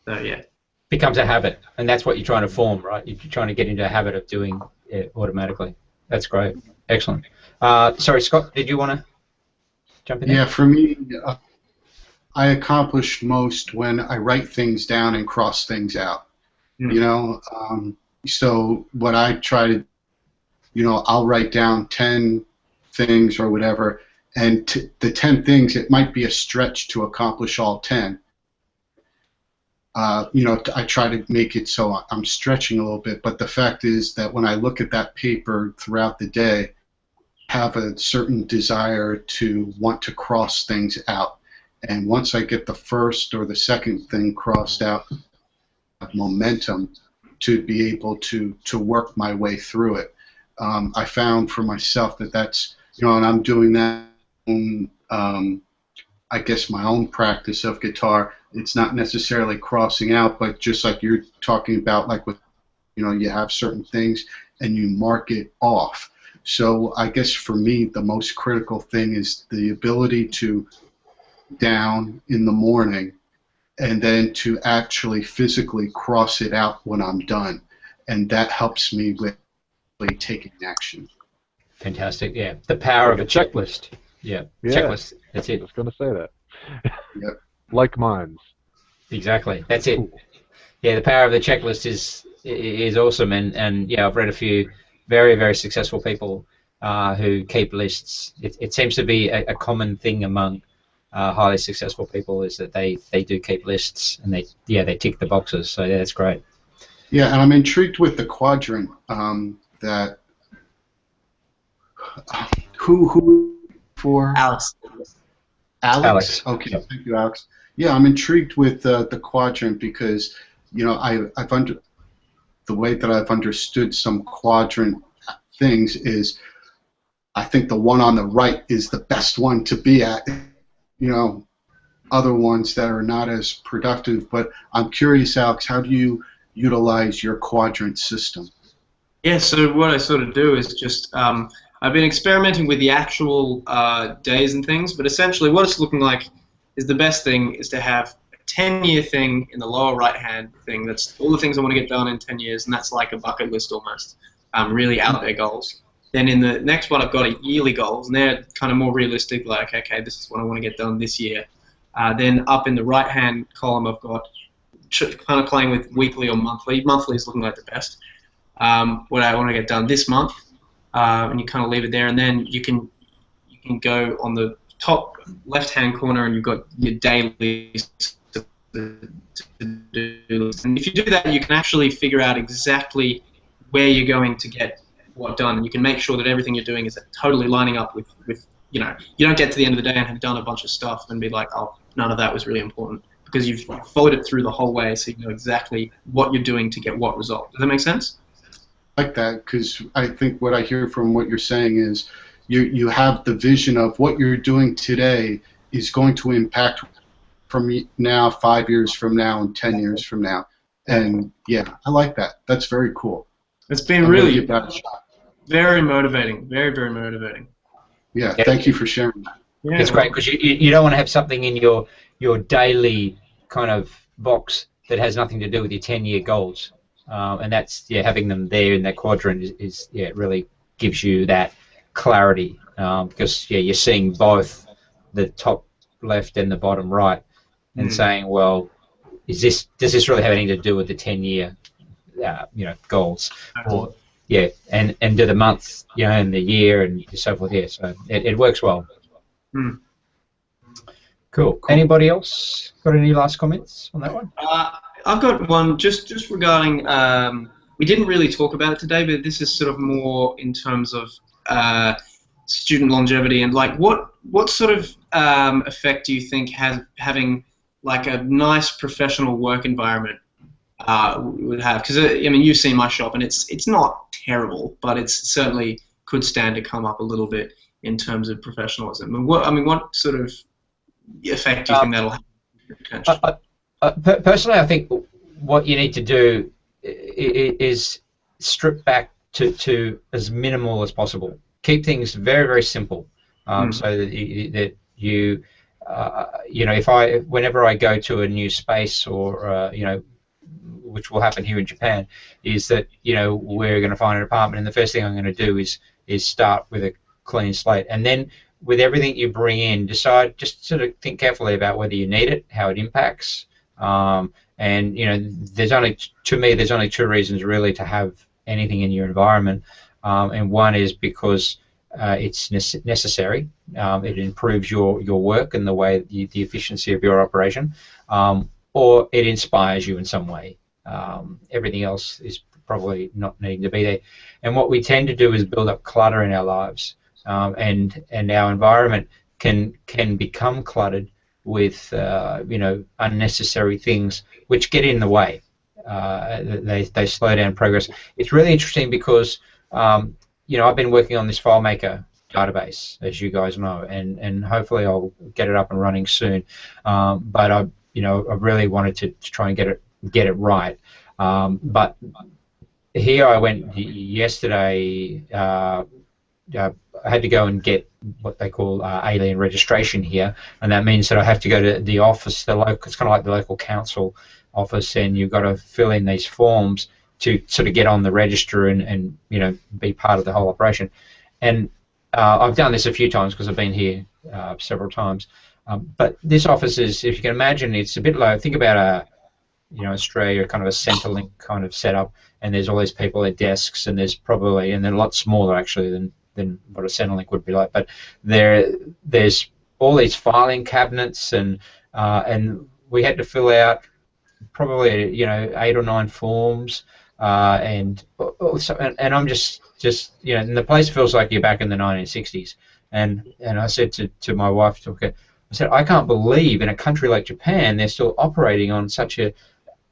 So yeah. Becomes a habit, and that's what you're trying to form, right? You're trying to get into a habit of doing it automatically. That's great. Excellent. Sorry, Scott, did you want to jump in there? Yeah, for me, I accomplish most when I write things down and cross things out. So what I try to, I'll write down 10 things or whatever, and the 10 things, it might be a stretch to accomplish all 10. I try to make it so I'm stretching a little bit, but the fact is that when I look at that paper throughout the day, I have a certain desire to want to cross things out. And once I get the first or the second thing crossed out, I have momentum to be able to work my way through it. I found for myself that's, and I'm doing that I guess my own practice of guitar. It's not necessarily crossing out, but just like you're talking about, like with, you have certain things and you mark it off. So I guess for me, the most critical thing is the ability to down in the morning and then to actually physically cross it out when I'm done. And that helps me with taking action. Fantastic, yeah. The power of a checklist. Yeah, checklist. That's it. I was going to say that. Yep. Like minds. Exactly. That's it. Yeah, the power of the checklist is awesome, and yeah, I've read a few very, very successful people who keep lists. It seems to be a common thing among highly successful people is that they do keep lists, and they tick the boxes. So yeah, that's great. Yeah, and I'm intrigued with the quadrant that who for Alex. Alex. Alex. Okay, Yep. thank you, Alex. Yeah, I'm intrigued with the quadrant because I've the way that I've understood some quadrant things is I think the one on the right is the best one to be at. Other ones that are not as productive. But I'm curious, Alex, how do you utilize your quadrant system? Yeah, so what I sort of do is just I've been experimenting with the actual days and things, but essentially what it's looking like is the best thing is to have a 10-year thing in the lower right-hand thing. That's all the things I want to get done in 10 years, and that's like a bucket list almost, really out there goals. Then in the next one, I've got a yearly goals, and they're kind of more realistic, like, okay, this is what I want to get done this year. Then up in the right-hand column, I've got kind of playing with weekly or monthly. Monthly is looking like the best. What I want to get done this month, and you kind of leave it there, and then you can go on the top left-hand corner, and you've got your daily to-do list. And if you do that, you can actually figure out exactly where you're going to get what done, and you can make sure that everything you're doing is totally lining up with you don't get to the end of the day and have done a bunch of stuff and be like, oh, none of that was really important, because you've followed it through the whole way, so you know exactly what you're doing to get what result. Does that make sense? Like that, because I think what I hear from what you're saying is you have the vision of what you're doing today is going to impact from now, 5 years from now, and 10 years from now. And yeah, I like that. That's very cool. It's been really very motivating, very, very motivating. Yeah, thank you for sharing that. Yeah, It's great because you don't want to have something in your daily kind of box that has nothing to do with your 10-year goals, and that's having them there in that quadrant is it really gives you that clarity, because you're seeing both the top left and the bottom right, and saying, well, does this really have anything to do with the 10-year goals, or and do the months, and the year and so forth. Yeah, so it works well. Cool. Anybody else got any last comments on that one? I've got one just regarding. We didn't really talk about it today, but this is sort of more in terms of student longevity and like what sort of effect do you think having like a nice professional work environment would have? Because I mean, you've seen my shop, and it's not terrible, but it's certainly could stand to come up a little bit in terms of professionalism. And what sort of effect do you think that'll have? Personally, I think what you need to do is strip back to as minimal as possible. Keep things very, very simple, so that you whenever I go to a new space or which will happen here in Japan, is that we're going to find an apartment, and the first thing I'm going to do is start with a clean slate, and then with everything you bring in, just sort of think carefully about whether you need it, how it impacts, and there's only two reasons really to have anything in your environment, and one is because it's necessary. It improves your work and the way the efficiency of your operation, or it inspires you in some way. Everything else is probably not needing to be there. And what we tend to do is build up clutter in our lives, and our environment can become cluttered with unnecessary things which get in the way. They slow down progress. It's really interesting because I've been working on this FileMaker database, as you guys know, and hopefully I'll get it up and running soon. But I really wanted to try and get it right. But here I went yesterday. I had to go and get what they call alien registration here, and that means that I have to go to the office, it's kind of like the local council office, and you've got to fill in these forms to sort of get on the register and be part of the whole operation. And I've done this a few times because I've been here several times. But this office is, if you can imagine, it's a bit like, think about Australia, kind of a Centrelink kind of setup, and there's all these people at desks, and they're a lot smaller actually than what a Centrelink would be like. But there's all these filing cabinets, and we had to fill out probably 8 or 9 forms, and I'm just and the place feels like you're back in the 1960s. And I said to my wife, I said, I can't believe in a country like Japan they're still operating on such a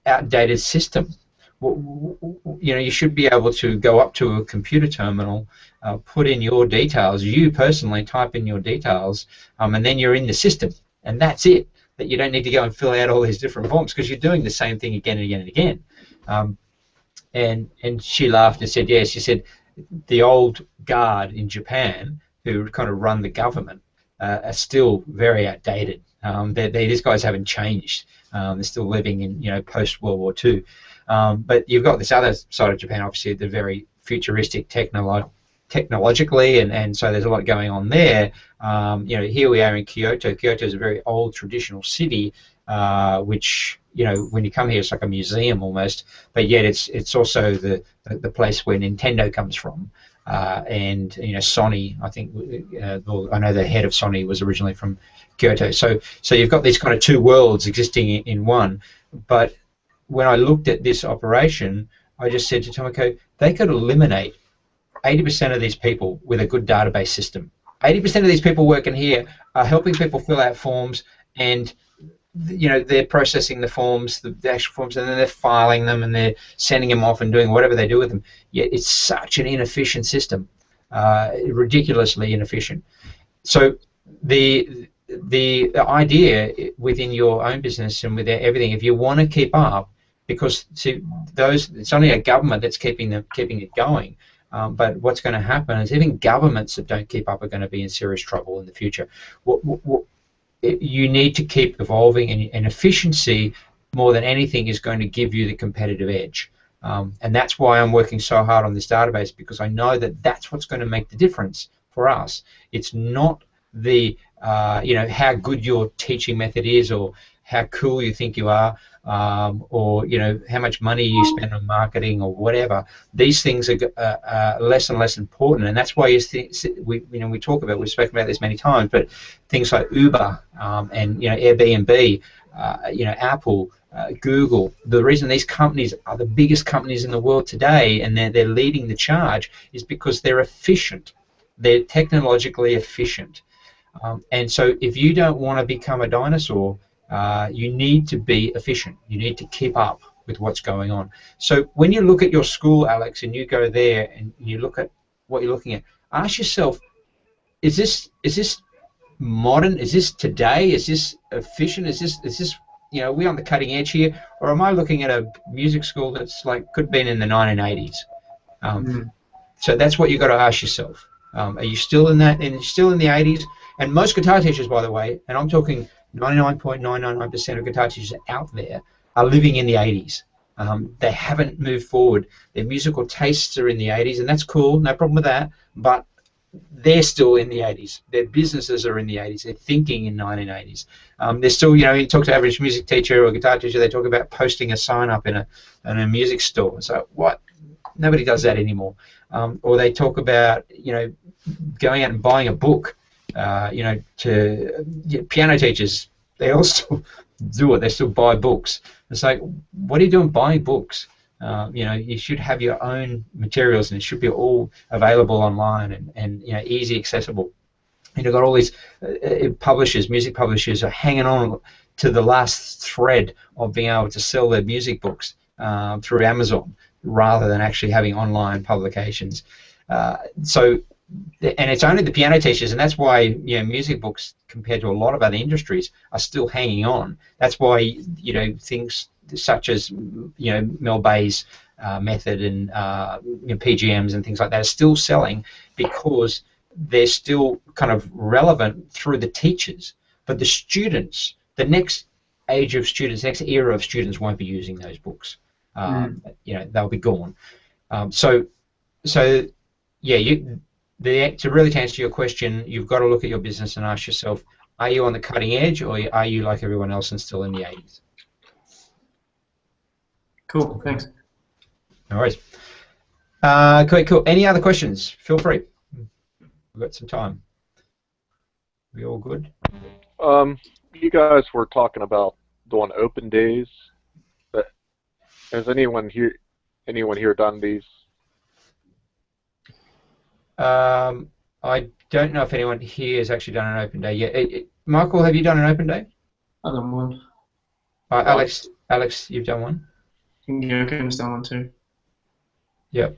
outdated system. You should be able to go up to a computer terminal, put in your details, you personally type in your details, and then you're in the system, and that's it. That you don't need to go and fill out all these different forms because you're doing the same thing again and again and again. And she laughed and said, yes. She said the old guard in Japan who kind of run the government are still very outdated. These guys haven't changed. They're still living in post World War II. But you've got this other side of Japan, obviously, they're very futuristic technologically, and so there's a lot going on there. Here we are in Kyoto. Kyoto is a very old traditional city, which when you come here, it's like a museum almost. But yet it's also the place where Nintendo comes from, and Sony. I think I know the head of Sony was originally from Kyoto. So you've got these kind of two worlds existing in one. But when I looked at this operation, I just said to Tomoko, they could eliminate 80% of these people with a good database system. 80% of these people working here are helping people fill out forms, and they're processing the forms, the actual forms, and then they're filing them and they're sending them off and doing whatever they do with them. Yet it's such an inefficient system, ridiculously inefficient. So the idea within your own business and with everything, if you want to keep up, because it's only a government that's keeping it going. But what's going to happen is even governments that don't keep up are going to be in serious trouble in the future. You need to keep evolving, and efficiency, more than anything, is going to give you the competitive edge. And that's why I'm working so hard on this database, because I know that that's what's going to make the difference for us. It's not the how good your teaching method is, or how cool you think you are, or how much money you spend on marketing or whatever. These things are less and less important, and that's why we talk about. We've spoken about this many times, but things like Uber and Airbnb, Apple, Google. The reason these companies are the biggest companies in the world today, and they're leading the charge, is because they're efficient. They're technologically efficient. And so if you don't want to become a dinosaur, you need to be efficient. You need to keep up with what's going on. So when you look at your school, Alex, and you go there and you look at what you're looking at, ask yourself, is this modern? Is this today? Is this efficient? Is this are we on the cutting edge here, or am I looking at a music school that's could have been in the 1980s? So that's what you've got to ask yourself. Are you still in that? And still in the 80s? And most guitar teachers, by the way, and I'm talking 99.999% of guitar teachers out there, are living in the 80s. They haven't moved forward. Their musical tastes are in the 80s, and that's cool, no problem with that, but they're still in the 80s. Their businesses are in the 80s. They're thinking in 1980s. They're still, you talk to average music teacher or guitar teacher, they talk about posting a sign up in a music store. So what? Nobody does that anymore. Or they talk about, going out and buying a book. Piano teachers, they also do it. They still buy books. It's like, what are you doing buying books? You should have your own materials, and it should be all available online and easy accessible. You've got all these publishers, music publishers, are hanging on to the last thread of being able to sell their music books through Amazon, rather than actually having online publications. And it's only the piano teachers, and that's why music books, compared to a lot of other industries, are still hanging on. That's why things such as Mel Bay's method and PGMs and things like that are still selling, because they're still kind of relevant through the teachers. But the students, the next age of students, next era of students, won't be using those books. They'll be gone. To really answer your question, you've got to look at your business and ask yourself, are you on the cutting edge, or are you like everyone else and still in the 80s? Cool, thanks. No worries. Okay, cool. Any other questions? Feel free. We've got some time. We all good? You guys were talking about doing open days. But has anyone here Anyone here done these? I don't know if anyone here has actually done an open day yet. Michael, have you done an open day? I've done one. Alex, you've done one? Joachim's done one too. Yep.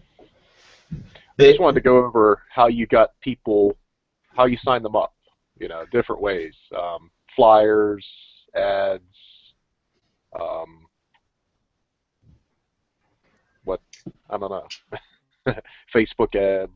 I just wanted to go over how you got people, how you signed them up, you know, different ways. Flyers, ads, I don't know, Facebook ads.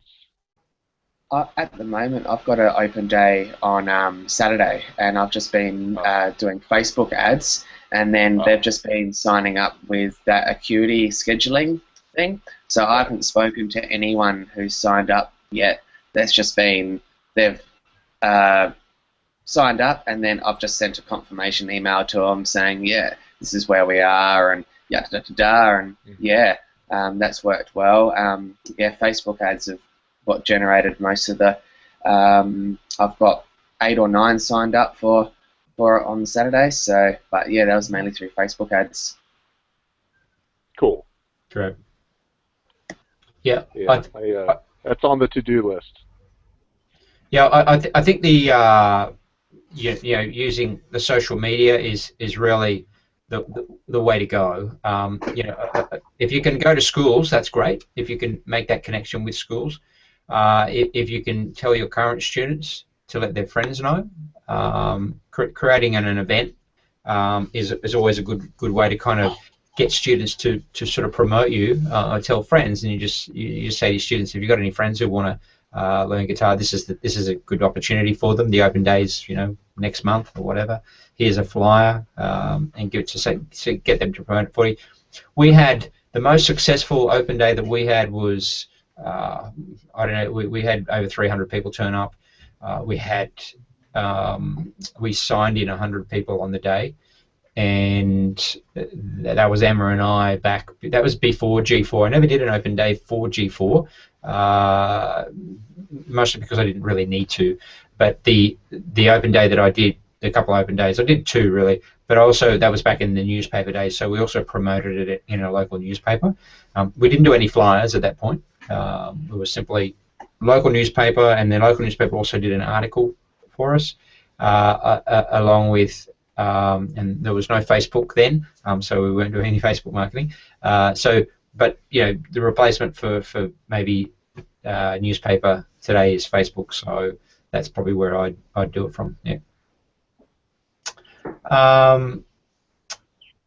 At the moment, I've got an open day on Saturday, and I've just been doing Facebook ads, and then they've just been signing up with that Acuity scheduling thing. So I haven't spoken to anyone who's signed up yet. That's just been, they've signed up, and then I've just sent a confirmation email to them saying, yeah, this is where we are, and yada da da da, and yeah, that's worked well. Yeah, Facebook ads have what generated most of the. I've got 8 or 9 signed up for it on Saturday. So, but yeah, that was mainly through Facebook ads. Cool. Correct. Yeah. That's on the to-do list. Yeah, I think the you know, using the social media is really the way to go. You know, if you can go to schools, that's great. If you can make that connection with schools. If you can tell your current students to let their friends know, creating an event is always a good way to kind of get students to sort of promote you, or tell friends, and you just say to your students, if you've got any friends who want to learn guitar, this is a good opportunity for them. The open days, you know, next month or whatever. Here's a flyer, and give it to get them to promote it for you. We had the most successful open day that we had was. I don't know. We had over 300 people turn up. We signed in 100 people on the day, and that was Emma and I back. That was before G4. I never did an open day for G4, mostly because I didn't really need to. But the open day that I did, a couple of open days, I did 2 really. But also that was back in the newspaper days, so we also promoted it in a local newspaper. We didn't do any flyers at that point. It was simply local newspaper, and the local newspaper also did an article for us, along with, and there was no Facebook then, so we weren't doing any Facebook marketing. But you know, the replacement for maybe newspaper today is Facebook, so that's probably where I'd do it from. Yeah.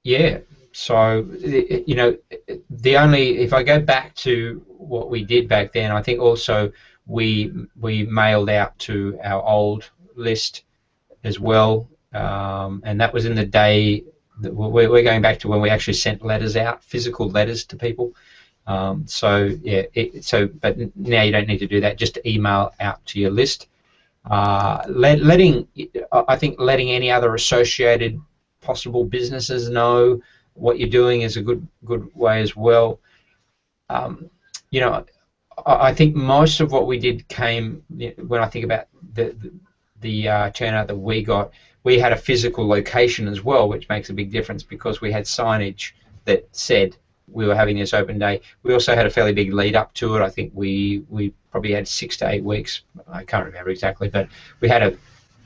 Yeah. So, you know, if I go back to what we did back then, I think also we mailed out to our old list as well, and that was in the day that we're going back to when we actually sent letters out, physical letters to people. So yeah, but now you don't need to do that. Just email out to your list. I think letting any other associated possible businesses know what you're doing is a good way as well. You know, I think most of what we did came, when I think about the turnout that we got, we had a physical location as well, which makes a big difference because we had signage that said we were having this open day. We also had a fairly big lead up to it. I think we probably had 6 to 8 weeks. I can't remember exactly, but we had a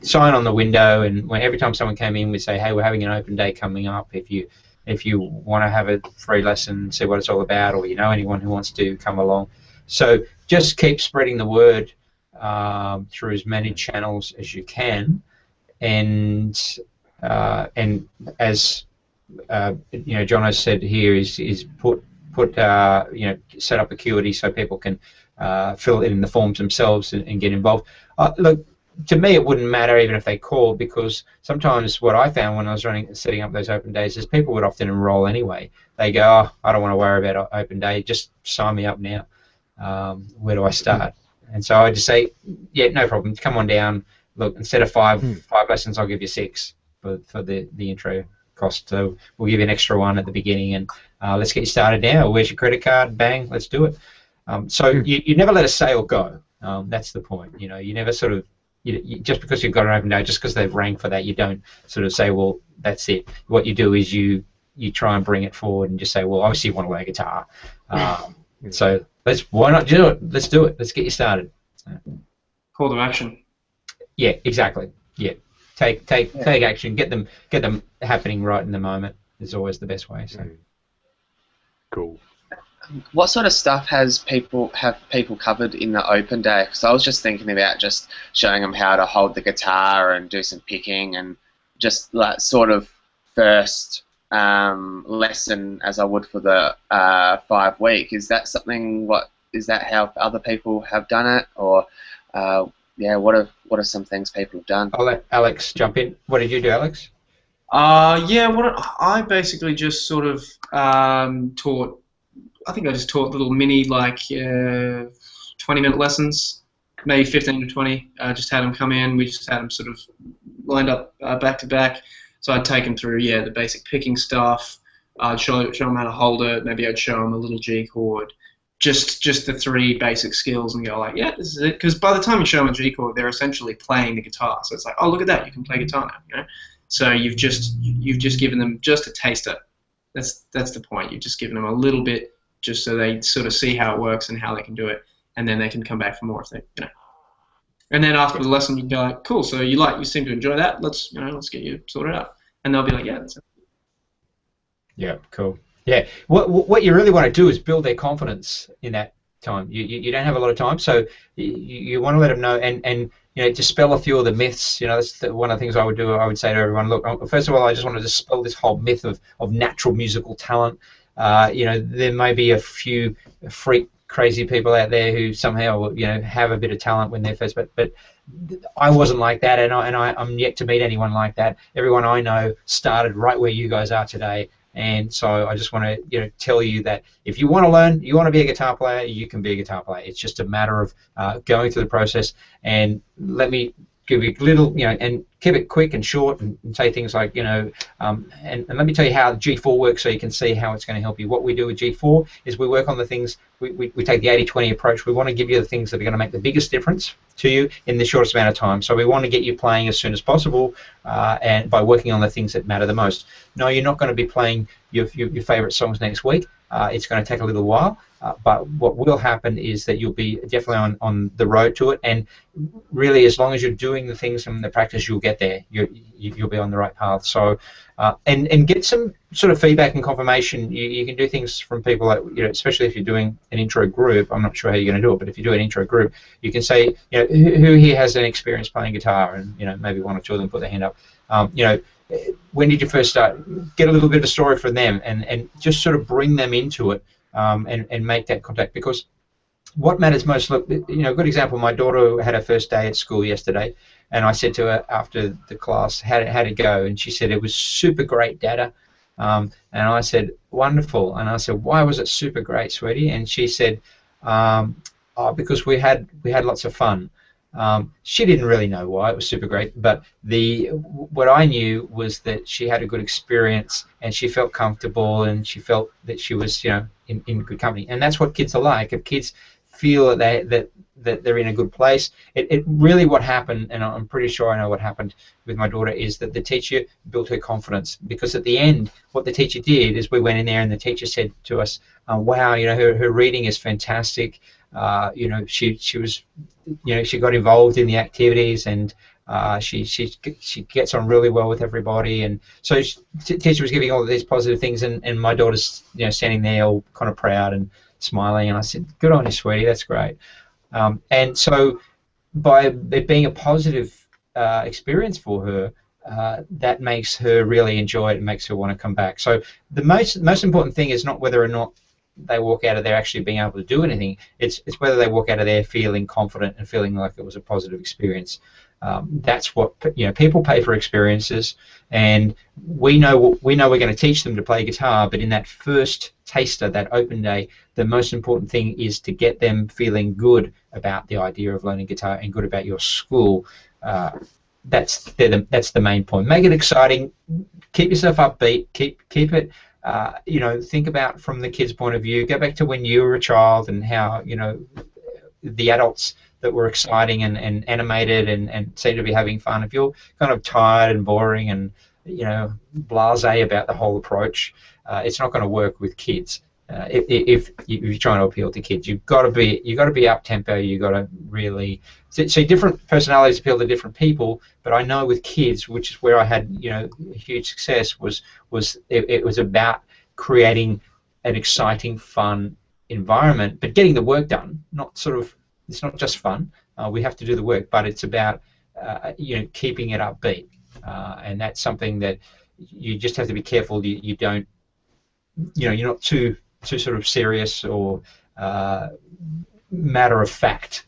sign on the window, and every time someone came in, we'd say, hey, we're having an open day coming up. If you want to have a free lesson, see what it's all about, or you know anyone who wants to come along. So just keep spreading the word through as many channels as you can, and as you know, John has said here, is put you know, set up Acuity so people can fill it in the forms themselves and get involved. Look, to me, it wouldn't matter even if they called, because sometimes what I found when I was setting up those open days is people would often enroll anyway. They go, oh, I don't want to worry about open day, just sign me up now. Where do I start? And so I just say, yeah, no problem, come on down. Look, instead of five lessons, I'll give you 6 for the intro cost. So we'll give you an extra one at the beginning, and let's get you started now. Where's your credit card? Bang, let's do it. So you never let a sale go. That's the point. You know, you never sort of, just because you've got an open day, just because they've rang for that, you don't sort of say, well, that's it. What you do is you you try and bring it forward and just say, well, obviously you want to learn guitar. So why not do it? Let's do it. Let's get you started. Call to action. Yeah, exactly. Yeah, take action. Get them happening right in the moment is always the best way. So cool. What sort of stuff have people covered in the open day? Because I was just thinking about just showing them how to hold the guitar and do some picking and just like sort of first lesson as I would for the 5 week. Is that something? Is that how other people have done it? Or yeah, what are some things people have done? I'll let Alex jump in. What did you do, Alex? Yeah, I basically just sort of taught. I think I just taught little mini 20-minute lessons, maybe 15 to 20. Just had them come in. We just had them sort of lined up back to back. So I'd take them through, the basic picking stuff. I'd show them how to hold it. Maybe I'd show them a little G chord. Just the 3 basic skills, and go like, yeah, this is it. Because by the time you show them a G chord, they're essentially playing the guitar. So it's like, oh, look at that, you can play guitar now. So you've just given them just a taster. That's the point. You've just given them a little bit, just so they sort of see how it works and how they can do it, and then they can come back for more if they, And then after the lesson, you go like, cool. So you seem to enjoy that. Let's get you sorted out, and they'll be like, yeah. That's it. Yeah, cool. Yeah, what you really want to do is build their confidence in that time. You don't have a lot of time, so you want to let them know and dispel a few of the myths. That's one of the things I would do. I would say to everyone, look, first of all, I just want to dispel this whole myth of natural musical talent. There may be a few freak crazy people out there who somehow have a bit of talent when they're first, but I wasn't like that, and I'm yet to meet anyone like that. Everyone I know started right where you guys are today. And so I just want to tell you that if you want to learn, you want to be a guitar player, you can be a guitar player. It's just a matter of going through the process. And let me give you a little, and keep it quick and short, and say things like, and let me tell you how G4 works so you can see how it's going to help you. What we do with G4 is we work on the things, we take the 80-20 approach. We want to give you the things that are going to make the biggest difference to you in the shortest amount of time. So we want to get you playing as soon as possible, and by working on the things that matter the most. No, you're not going to be playing your favorite songs next week. It's going to take a little while, but what will happen is that you'll be definitely on the road to it, and really as long as you're doing the things from the practice, you'll get there. You'll be on the right path. So and get some sort of feedback and confirmation. You can do things from people like, especially if you're doing an intro group. I'm not sure how you're going to do it, but if you do an intro group, you can say, who here has an experience playing guitar, and maybe 1 or 2 of them put their hand up. When did you first start? Get a little bit of a story from them, and just sort of bring them into it, and make that contact, because what matters most, look, a good example, my daughter had her first day at school yesterday, and I said to her after the class, how'd it go? And she said, it was super great, Dada. And I said, wonderful. And I said, why was it super great, sweetie? And she said, because we had lots of fun. She didn't really know why it was super great, but what I knew was that she had a good experience, and she felt comfortable, and she felt that she was in good company. And that's what kids are like. If kids feel that they're in a good place, it really, what happened, and I'm pretty sure I know what happened with my daughter, is that the teacher built her confidence, because at the end what the teacher did is we went in there and the teacher said to us, wow, her reading is fantastic. She was, she got involved in the activities, and she gets on really well with everybody, and so the teacher was giving all of these positive things, and my daughter's standing there all kind of proud and smiling, and I said, good on you, sweetie, that's great. And so by it being a positive experience for her, that makes her really enjoy it and makes her want to come back. So the most important thing is not whether or not they walk out of there actually being able to do anything. It's whether they walk out of there feeling confident and feeling like it was a positive experience. That's what people pay for experiences, and we know we're going to teach them to play guitar. But in that first taster, that open day, the most important thing is to get them feeling good about the idea of learning guitar and good about your school. That's the main point. Make it exciting. Keep yourself upbeat. Keep it. Think about from the kid's point of view. Go back to when you were a child and how the adults that were exciting and animated and seem to be having fun. If you're kind of tired and boring and blasé about the whole approach, it's not going to work with kids. If you're trying to appeal to kids, you've got to be up tempo. You've got to really see different personalities appeal to different people. But I know with kids, which is where I had huge success, was it was about creating an exciting, fun environment, but getting the work done. It's not just fun. We have to do the work, but it's about keeping it upbeat, and that's something that you just have to be careful. You don't, you're not too sort of serious or matter of fact.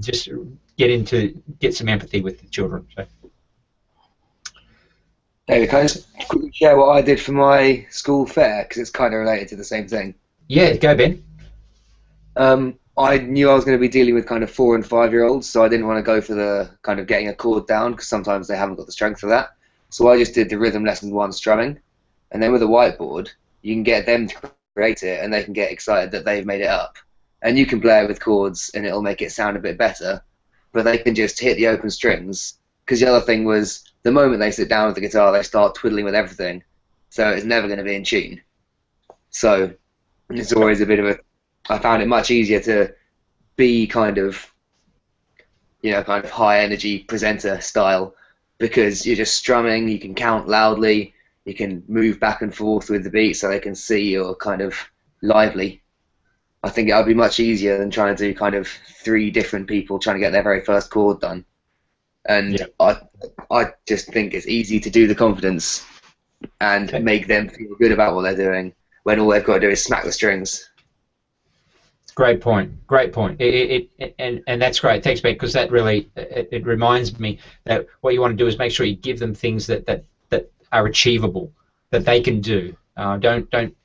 Just get some empathy with the children. So. David, can I just quickly share what I did for my school fair, because it's kind of related to the same thing? Yeah, go Ben. I knew I was going to be dealing with kind of 4 and 5-year-olds, so I didn't want to go for the kind of getting a chord down, because sometimes they haven't got the strength for that. So I just did the rhythm lesson 1 strumming, and then with a whiteboard, you can get them to create it, and they can get excited that they've made it up. And you can play it with chords, and it'll make it sound a bit better, but they can just hit the open strings, because the other thing was, the moment they sit down with the guitar, they start twiddling with everything, so it's never going to be in tune. So it's always a bit of I found it much easier to be kind of high energy presenter style, because you're just strumming, you can count loudly, you can move back and forth with the beat so they can see you're kind of lively. I think it would be much easier than trying to do kind of 3 different people trying to get their very first chord done. And yeah. I just think it's easy to do the confidence and make them feel good about what they're doing when all they've got to do is smack the strings. Great point. Great point. And that's great. Thanks, Ben, because that really it reminds me that what you want to do is make sure you give them things that are achievable, that they can do. Don't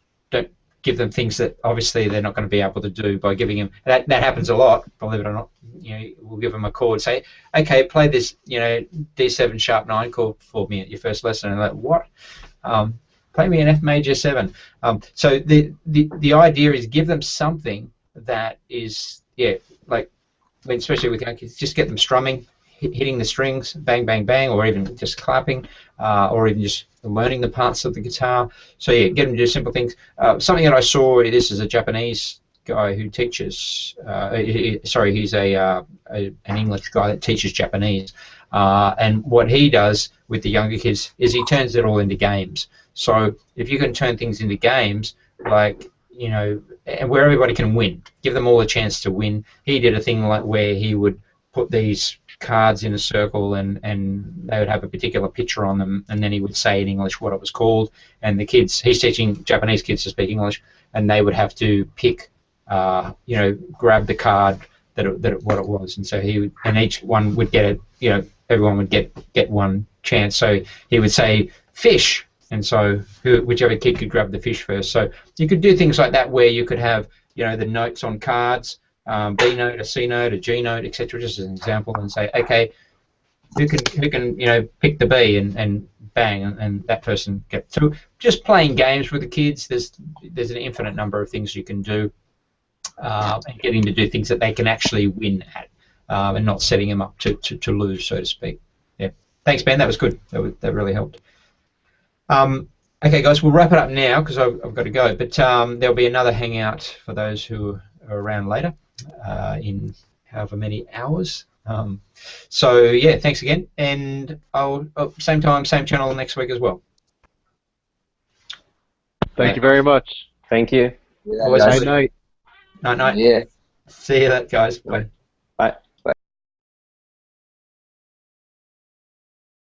give them things that obviously they're not going to be able to do by giving them. That happens a lot, believe it or not. We'll give them a chord, say, okay, play this, D7 sharp 9 chord for me at your first lesson, and they're like, what? Play me an F major 7. So the idea is give them something that is, especially with young kids, just get them strumming, hitting the strings, bang, bang, bang, or even just clapping, or even just learning the parts of the guitar. So yeah, get them to do simple things. Something that I saw, this is a Japanese guy who teaches, he's an English guy that teaches Japanese, and what he does with the younger kids is he turns it all into games. So if you can turn things into games, and where everybody can win, give them all a chance to win. He did a thing like where he would put these cards in a circle, and they would have a particular picture on them, and then he would say in English what it was called, and the kids, he's teaching Japanese kids to speak English, and they would have to pick, grab the card what it was, and so and each one would get everyone would get one chance. So he would say fish, and so whichever kid could grab the fish first. So you could do things like that where you could have the notes on cards, B note, a C note, a G note, etc. Just as an example, and say, okay, who can pick the B, and bang, and that person gets. So just playing games with the kids. There's an infinite number of things you can do, and getting to do things that they can actually win at, and not setting them up to lose, so to speak. Yeah. Thanks, Ben. That was good. That really helped. Okay, guys, we'll wrap it up now because I've got to go. But there'll be another hangout for those who are around later, in however many hours. So yeah, thanks again, and I'll same time, same channel next week as well. Thank you very much. Thank you. Yeah, Always night. Night. Yeah. See you, guys. Bye.